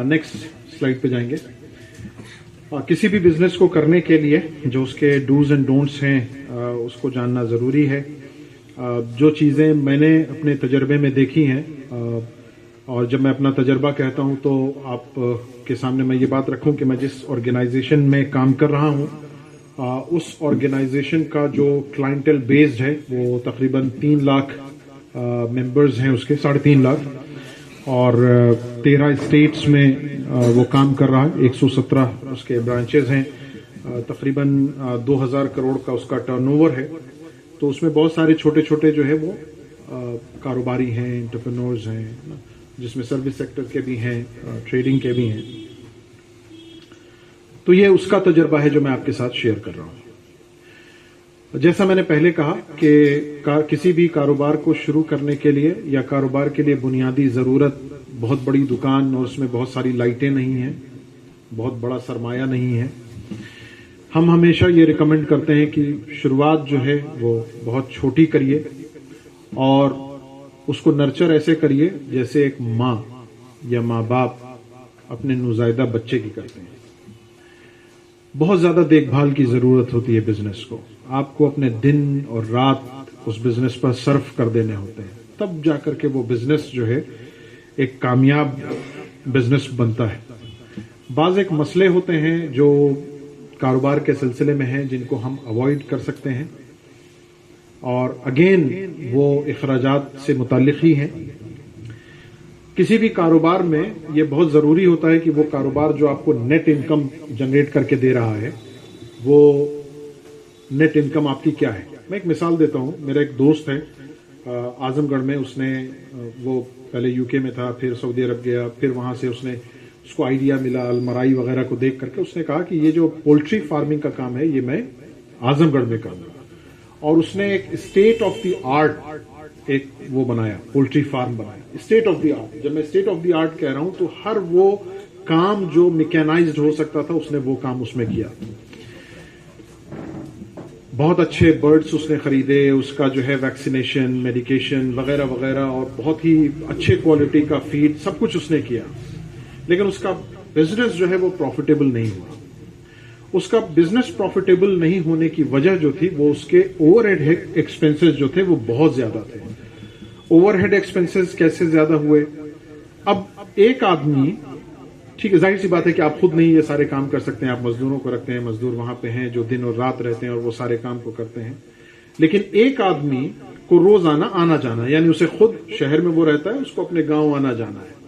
B: نیکسٹ سلائڈ پہ جائیں گے. کسی بھی بزنس کو کرنے کے لیے جو اس کے ڈوز اینڈ ڈونٹس ہیں اس کو جاننا ضروری ہے. جو چیزیں میں نے اپنے تجربے میں دیکھی ہیں, اور جب میں اپنا تجربہ کہتا ہوں تو آپ کے سامنے میں یہ بات رکھوں کہ میں جس آرگنائزیشن میں کام کر رہا ہوں اس آرگنائزیشن کا جو کلائنٹل بیسڈ ہے وہ تقریباً 3 لاکھ ممبرز ہیں اس کے, 3.5 لاکھ, اور 13 اسٹیٹس میں وہ کام کر رہا ہے. 117 اس کے برانچز ہیں, تقریباً 2000 کروڑ کا اس کا ٹرن اوور ہے. تو اس میں بہت سارے چھوٹے چھوٹے جو ہے وہ کاروباری ہیں, انٹرپرینورز ہیں, جس میں سروس سیکٹر کے بھی ہیں, ٹریڈنگ کے بھی ہیں. تو یہ اس کا تجربہ ہے جو میں آپ کے ساتھ شیئر کر رہا ہوں. جیسا میں نے پہلے کہا کہ کسی بھی کاروبار کو شروع کرنے کے لیے یا کاروبار کے لیے بنیادی ضرورت بہت بڑی دکان اور اس میں بہت ساری لائٹیں نہیں ہیں, بہت بڑا سرمایہ نہیں ہے. ہم ہمیشہ یہ ریکمینڈ کرتے ہیں کہ شروعات جو ہے وہ بہت چھوٹی کریے اور اس کو نرچر ایسے کریے جیسے ایک ماں یا ماں باپ اپنے نوزائیدہ بچے کی کرتے ہیں. بہت زیادہ دیکھ بھال کی ضرورت ہوتی ہے بزنس کو. آپ کو اپنے دن اور رات اس بزنس پر صرف کر دینے ہوتے ہیں, تب جا کر کے وہ بزنس جو ہے ایک کامیاب بزنس بنتا ہے. بعض ایک مسئلے ہوتے ہیں جو کاروبار کے سلسلے میں ہیں جن کو ہم اوائڈ کر سکتے ہیں, اور اگین وہ اخراجات سے متعلق ہی ہیں. کسی بھی کاروبار میں یہ بہت ضروری ہوتا ہے کہ وہ کاروبار جو آپ کو نیٹ انکم جنریٹ کر کے دے رہا ہے وہ نیٹ انکم آپ کی کیا ہے. میں ایک مثال دیتا ہوں. میرا ایک دوست ہے اعظم گڑھ میں, اس نے وہ پہلے یو کے میں تھا, پھر سعودی عرب گیا, پھر وہاں سے اس کو آئیڈیا ملا المرائی وغیرہ کو دیکھ کر کے اس نے کہا کہ یہ جو پولٹری فارمنگ کا کام ہے یہ میں اعظم گڑھ میں کروں گا. اور اس نے ایک اسٹیٹ آف دی آرٹ ایک وہ بنایا, پولٹری فارم بنایا, اسٹیٹ آف دی آرٹ. جب میں اسٹیٹ آف دی آرٹ کہہ رہا ہوں تو ہر وہ کام جو میکینائزڈ ہو سکتا تھا اس نے وہ کام اس میں کیا. بہت اچھے برڈز اس نے خریدے, اس کا جو ہے ویکسینیشن, میڈیکیشن وغیرہ وغیرہ, اور بہت ہی اچھے کوالٹی کا فیڈ, سب کچھ اس نے کیا. لیکن اس کا بزنس جو ہے وہ پروفیٹیبل نہیں ہوا. اس کا بزنس پروفیٹیبل نہیں ہونے کی وجہ جو تھی وہ اس کے اوور ہیڈ ایکسپنسز جو تھے وہ بہت زیادہ تھے. اوور ہیڈ ایکسپنسز کیسے زیادہ ہوئے؟ اب ایک آدمی, ٹھیک ہے ظاہر سی بات ہے کہ آپ خود نہیں یہ سارے کام کر سکتے ہیں, آپ مزدوروں کو رکھتے ہیں, مزدور وہاں پہ ہیں جو دن اور رات رہتے ہیں اور وہ سارے کام کو کرتے ہیں. لیکن ایک آدمی کو روزانہ آنا جانا, یعنی اسے خود شہر میں وہ رہتا ہے, اس کو اپنے گاؤں آنا جانا ہے,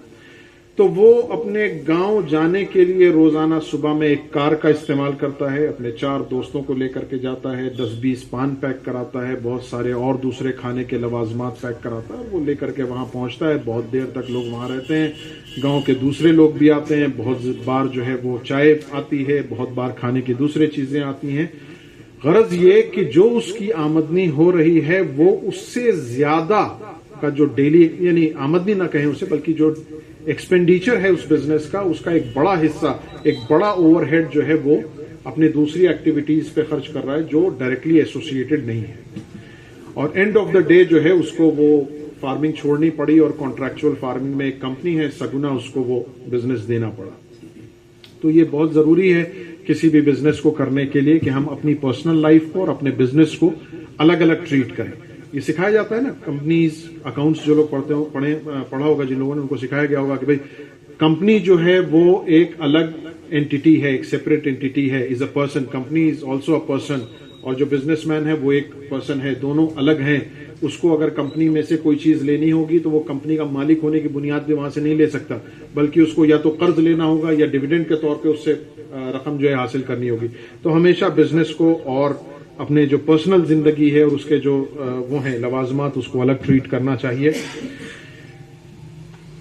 B: تو وہ اپنے گاؤں جانے کے لیے روزانہ صبح میں ایک کار کا استعمال کرتا ہے, اپنے 4 دوستوں کو لے کر کے جاتا ہے, 10-20 پان پیک کراتا ہے, بہت سارے اور دوسرے کھانے کے لوازمات پیک کراتا ہے, وہ لے کر کے وہاں پہنچتا ہے. بہت دیر تک لوگ وہاں رہتے ہیں, گاؤں کے دوسرے لوگ بھی آتے ہیں, بہت بار جو ہے وہ چائے آتی ہے, بہت بار کھانے کی دوسرے چیزیں آتی ہیں. غرض یہ کہ جو اس کی آمدنی ہو رہی ہے وہ اس سے زیادہ کا جو ڈیلی, یعنی آمدنی نہ کہیں اسے بلکہ جو ایکسپینڈیچر ہے اس بزنس کا, اس کا ایک بڑا حصہ, ایک بڑا اوور ہیڈ جو ہے وہ اپنی دوسری ایکٹیویٹیز پہ خرچ کر رہا ہے جو ڈائریکٹلی ایسوسیٹڈ نہیں ہے. اور اینڈ آف دا ڈے جو ہے اس کو وہ فارمنگ چھوڑنی پڑی, اور کانٹریکچوئل فارمنگ میں ایک کمپنی ہے سگنا, اس کو وہ بزنس دینا پڑا. تو یہ بہت ضروری ہے کسی بھی بزنس کو کرنے کے لیے کہ ہم اپنی پرسنل لائف کو اور اپنے بزنس کو الگ الگ ٹریٹ کریں. یہ سکھایا جاتا ہے نا, کمپنیز اکاؤنٹس جو لوگ پڑھا ہوگا جن لوگوں نے, ان کو سکھایا گیا ہوگا کہ بھائی کمپنی جو ہے وہ ایک الگ اینٹی ہے, ایک سیپریٹ اینٹی ہے, is a person, company is also a person, اور جو بزنس مین ہے وہ ایک پرسن ہے, دونوں الگ ہیں. اس کو اگر کمپنی میں سے کوئی چیز لینی ہوگی تو وہ کمپنی کا مالک ہونے کی بنیاد پہ وہاں سے نہیں لے سکتا, بلکہ اس کو یا تو قرض لینا ہوگا یا ڈیویڈنڈ کے طور پہ اس سے رقم جو ہے حاصل کرنی ہوگی. تو ہمیشہ بزنس کو اور اپنے جو پرسنل زندگی ہے اور اس کے جو وہ ہیں لوازمات, اس کو الگ ٹریٹ کرنا چاہیے.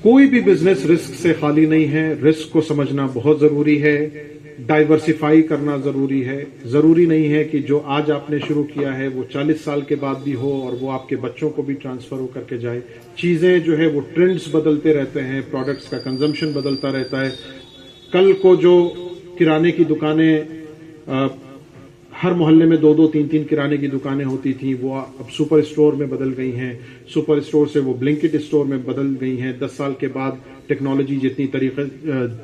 B: کوئی بھی بزنس رسک سے خالی نہیں ہے, رسک کو سمجھنا بہت ضروری ہے, ڈائیورسیفائی کرنا ضروری ہے. ضروری نہیں ہے کہ جو آج آپ نے شروع کیا ہے وہ 40 سال کے بعد بھی ہو اور وہ آپ کے بچوں کو بھی ٹرانسفر ہو کر کے جائے. چیزیں جو ہے وہ ٹرینڈز بدلتے رہتے ہیں, پروڈکٹس کا کنزمپشن بدلتا رہتا ہے. کل کو جو کرانے کی دکانیں ہر محلے میں 2-2, 3-3 کرانے کی دکانیں ہوتی تھیں, وہ اب سپر اسٹور میں بدل گئی ہیں. سپر اسٹور سے وہ بلنکٹ اسٹور میں بدل گئی ہیں. 10 سال کے بعد ٹیکنالوجی جتنی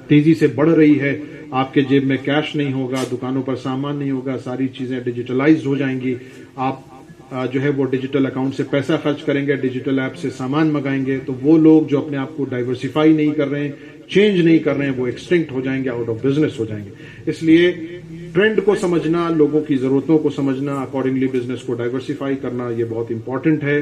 B: تیزی سے بڑھ رہی ہے, آپ کے جیب میں کیش نہیں ہوگا, دکانوں پر سامان نہیں ہوگا, ساری چیزیں ڈیجیٹلائزڈ ہو جائیں گی. آپ جو ہے وہ ڈیجیٹل اکاؤنٹ سے پیسہ خرچ کریں گے, ڈیجیٹل ایپ سے سامان منگائیں گے. تو وہ لوگ جو اپنے آپ کو ڈائیورسیفائی نہیں کر رہے ہیں, چینج نہیں کر رہے ہیں, وہ ایکسٹنکٹ ہو جائیں گے, آؤٹ آف بزنس ہو جائیں گے. اس لیے ٹرینڈ کو سمجھنا, لوگوں کی ضرورتوں کو سمجھنا, اکارڈنگلی بزنس کو ڈائیورسیفائی کرنا, یہ بہت امپورٹنٹ ہے.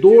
B: 2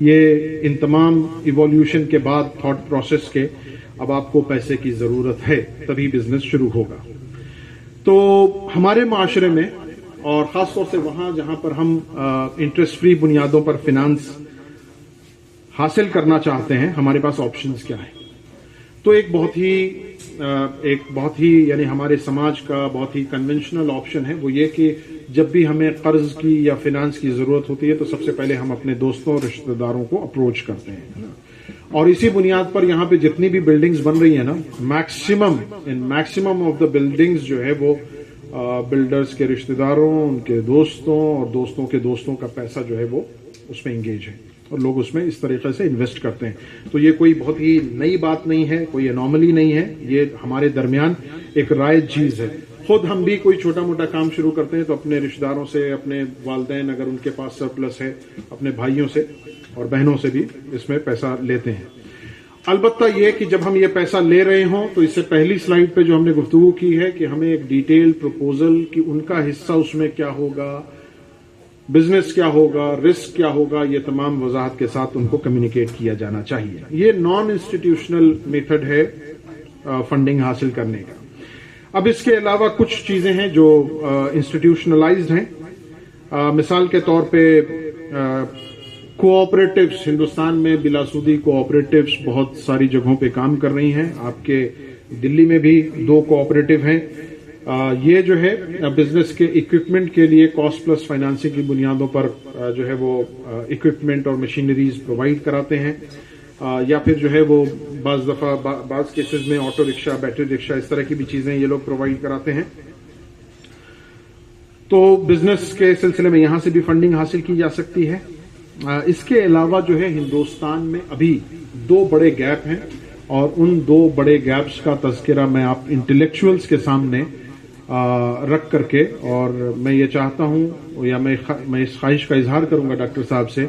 B: یہ ان تمام ایوالوشن کے بعد تھاٹ پروسیس کے اب آپ کو پیسے کی ضرورت ہے، تبھی بزنس شروع ہوگا. تو ہمارے معاشرے میں اور خاص طور سے وہاں جہاں پر ہم انٹرسٹ فری بنیادوں پر فائنانس حاصل کرنا چاہتے ہیں، ہمارے پاس آپشنز کیا ہیں؟ تو ایک بہت ہی یعنی ہمارے سماج کا بہت ہی کنونشنل آپشن ہے، وہ یہ کہ جب بھی ہمیں قرض کی یا فائنانس کی ضرورت ہوتی ہے تو سب سے پہلے ہم اپنے دوستوں اور رشتہ داروں کو اپروچ کرتے ہیں، اور اسی بنیاد پر یہاں پہ جتنی بھی بلڈنگز بن رہی ہیں نا، میکسیمم آف دا بلڈنگز جو ہے وہ بلڈرز کے رشتہ داروں، ان کے دوستوں اور دوستوں کے دوستوں کا پیسہ جو ہے وہ اس میں انگیج ہے، اور لوگ اس میں اس طریقے سے انویسٹ کرتے ہیں. تو یہ کوئی بہت ہی نئی بات نہیں ہے، کوئی انوملی نہیں ہے، یہ ہمارے درمیان ایک رائج چیز ہے. خود ہم بھی کوئی چھوٹا موٹا کام شروع کرتے ہیں تو اپنے رشتہ داروں سے، اپنے والدین اگر ان کے پاس سرپلس ہے، اپنے بھائیوں سے اور بہنوں سے بھی اس میں پیسہ لیتے ہیں. البتہ یہ کہ جب ہم یہ پیسہ لے رہے ہوں تو اس سے پہلی سلائیڈ پہ جو ہم نے گفتگو کی ہے کہ ہمیں ایک ڈیٹیل پروپوزل کہ ان کا حصہ اس میں کیا ہوگا، بزنس کیا ہوگا، رسک کیا ہوگا، یہ تمام وضاحت کے ساتھ ان کو کمیونیکیٹ کیا جانا چاہیے. یہ نان انسٹیٹیوشنل میتھڈ ہے فنڈنگ حاصل کرنے کا. اب اس کے علاوہ کچھ چیزیں ہیں جو انسٹیٹیوشنلائزڈ ہیں. مثال کے طور پہ کوآپریٹوز ہندوستان میں بلا سودی کوآپریٹوز بہت ساری جگہوں پہ کام کر رہی ہیں. آپ کے دلی میں بھی 2 کوآپریٹو ہیں. یہ جو ہے بزنس کے اکوپمنٹ کے لیے کاسٹ پلس فائنانسنگ کی بنیادوں پر جو ہے وہ اکوپمنٹ اور مشینریز پرووائڈ کراتے ہیں، یا پھر جو ہے وہ بعض کیسز میں آٹو رکشا، بیٹری رکشا، اس طرح کی بھی چیزیں یہ لوگ پرووائڈ کراتے ہیں. تو بزنس کے سلسلے میں یہاں سے بھی فنڈنگ حاصل کی جا سکتی ہے. اس کے علاوہ جو ہے ہندوستان میں ابھی 2 بڑے گیپ ہیں، اور ان 2 بڑے گیپس کا تذکرہ میں آپ انٹلیکچوئلز کے سامنے رکھ کر کے، اور میں یہ چاہتا ہوں یا میں اس خواہش کا اظہار کروں گا ڈاکٹر صاحب سے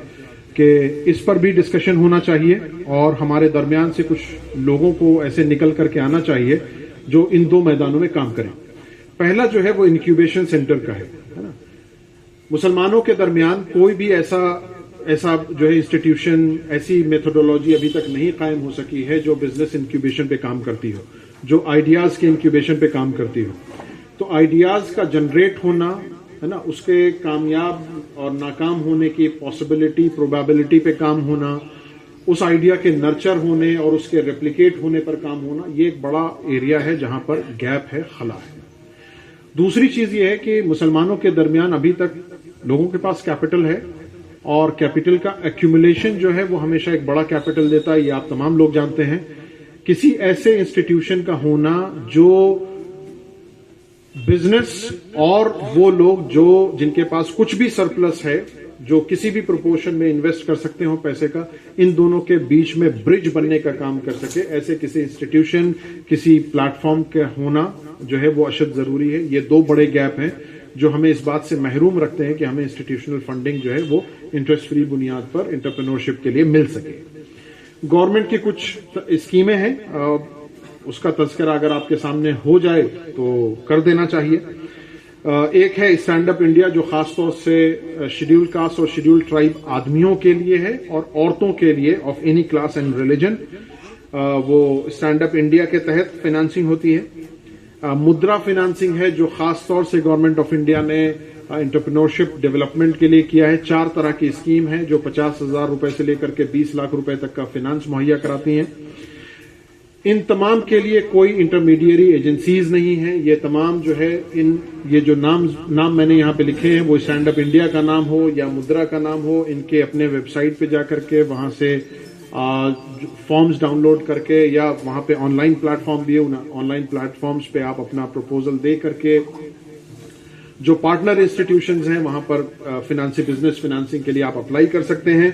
B: کہ اس پر بھی ڈسکشن ہونا چاہیے، اور ہمارے درمیان سے کچھ لوگوں کو ایسے نکل کر کے آنا چاہیے جو ان 2 میدانوں میں کام کریں. پہلا جو ہے وہ انکیوبیشن سینٹر کا ہے نا. مسلمانوں کے درمیان کوئی بھی ایسا جو ہے انسٹیٹیوشن، ایسی میتھڈولوجی ابھی تک نہیں قائم ہو سکی ہے جو بزنس انکیوبیشن پہ کام کرتی ہو، جو آئیڈیاز کے انکیوبیشن پہ کام کرتی ہو. تو آئیڈیاز کا جنریٹ ہونا ہے نا، اس کے کامیاب اور ناکام ہونے کی پاسبلٹی، پروبیبلٹی پہ کام ہونا، اس آئیڈیا کے نرچر ہونے اور اس کے ریپلیکیٹ ہونے پر کام ہونا، یہ ایک بڑا ایریا ہے جہاں پر گیپ ہے، خلا ہے. دوسری چیز یہ ہے کہ مسلمانوں کے درمیان ابھی تک لوگوں کے پاس کیپٹل ہے، اور کیپٹل کا ایکیومولیشن جو ہے وہ ہمیشہ ایک بڑا کیپٹل دیتا ہے، یہ آپ تمام لوگ جانتے ہیں. کسی ایسے انسٹیٹیوشن کا ہونا جو بزنس اور وہ لوگ جن کے پاس کچھ بھی سرپلس ہے، جو کسی بھی پروپورشن میں انویسٹ کر سکتے ہوں پیسے کا، ان دونوں کے بیچ میں برج بننے کا کام کر سکے، ایسے کسی انسٹیٹیوشن، کسی پلیٹ فارم کا ہونا جو ہے وہ اشد ضروری ہے. یہ 2 بڑے گیپ ہیں جو ہمیں اس بات سے محروم رکھتے ہیں کہ ہمیں انسٹیٹیوشنل فنڈنگ جو ہے وہ انٹرسٹ فری بنیاد پر انٹرپرینورشپ کے لیے مل سکے. گورنمنٹ کی کچھ اسکیمیں ہیں، اس کا تذکرہ اگر آپ کے سامنے ہو جائے تو کر دینا چاہیے. ایک ہے اسٹینڈ اپ انڈیا، جو خاص طور سے شیڈیول کاسٹ اور شیڈیول ٹرائب آدمیوں کے لیے ہے اور عورتوں کے لیے of any class and religion. وہ اسٹینڈ اپ انڈیا کے تحت فائنانسنگ ہوتی ہے. مدرا فائنانسنگ ہے جو خاص طور سے گورنمنٹ آف انڈیا نے انٹرپرینورشپ ڈیولپمنٹ کے لیے کیا ہے. 4 طرح کی اسکیم ہے جو 50,000 روپے سے لے کر کے 20 لاکھ روپے تک کا فائنانس مہیا کراتی ہیں. ان تمام کے لیے کوئی انٹرمیڈیری ایجنسیز نہیں ہیں. یہ تمام جو ہے یہ جو نام میں نے یہاں پہ لکھے ہیں، وہ اسٹینڈ اپ انڈیا کا نام ہو یا مدرا کا نام ہو، ان کے اپنے ویب سائٹ پہ جا کر کے وہاں سے فارمز ڈاؤن لوڈ کر کے، یا وہاں پہ آن لائن پلیٹ فارم بھی ہے، آن لائن پلیٹ فارمز پہ آپ اپنا پروپوزل دے کر کے جو پارٹنر انسٹیٹیوشنز ہیں وہاں پر بزنس فائنانسنگ کے لیے آپ اپلائی کر سکتے ہیں.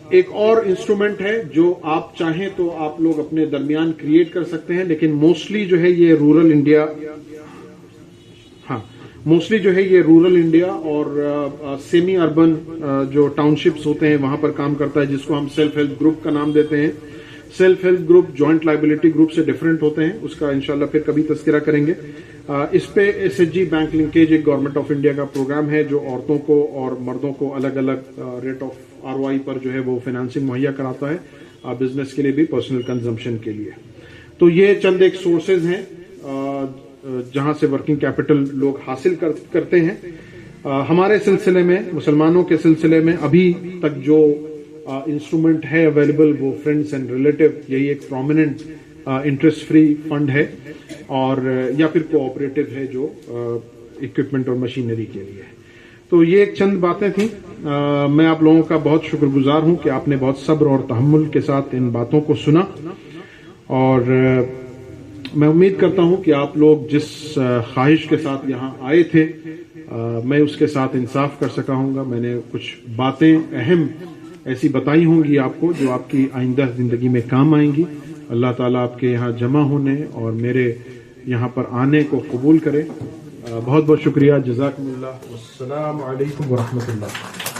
B: ایک اور انسٹرومنٹ ہے جو آپ چاہیں تو آپ لوگ اپنے درمیان کریٹ کر سکتے ہیں، لیکن موسٹلی جو ہے یہ رورل انڈیا اور سیمی اربن جو ٹاؤن شپس ہوتے ہیں وہاں پر کام کرتا ہے، جس کو ہم سیلف ہیلپ گروپ کا نام دیتے ہیں. Self help group joint liability group سے ڈفرینٹ ہوتے ہیں، اس کا انشاءاللہ پھر کبھی تذکرہ کریں گے. اس پہ SHG بینک لنکیج ایک گورنمنٹ آف انڈیا کا پروگرام ہے جو عورتوں کو اور مردوں کو الگ الگ ریٹ آف ROI پر جو ہے وہ فائنانسنگ مہیا کراتا ہے بزنس کے لیے بھی پرسنل کنزمپشن کے لیے. تو یہ چند ایک سورسز ہیں جہاں سے ورکنگ کیپٹل لوگ حاصل کرتے ہیں. ہمارے سلسلے میں مسلمانوں کے سلسلے میں ابھی تک جو انسٹرومنٹ ہے اویلیبل وہ فرینڈز اینڈ ریلیٹو یہی ایک پرومیننٹ انٹرسٹ فری فنڈ ہے اور یا پھر کوآپریٹو ہے جو اکوپمنٹ اور مشینری کے لیے ہے. تو یہ ایک چند باتیں تھیں. میں آپ لوگوں کا بہت شکر گزار ہوں کہ آپ نے بہت صبر اور تحمل کے ساتھ ان باتوں کو سنا اور میں امید کرتا ہوں کہ آپ لوگ جس خواہش کے ساتھ یہاں آئے تھے میں اس کے ساتھ انصاف کر سکا ہوں گا. میں نے کچھ باتیں اہم ایسی بتائی ہوں گی آپ کو جو آپ کی آئندہ زندگی میں کام آئیں گی. اللہ تعالیٰ آپ کے یہاں جمع ہونے اور میرے یہاں پر آنے کو قبول کرے. بہت بہت شکریہ. جزاکم اللہ. السلام علیکم ورحمۃ اللہ.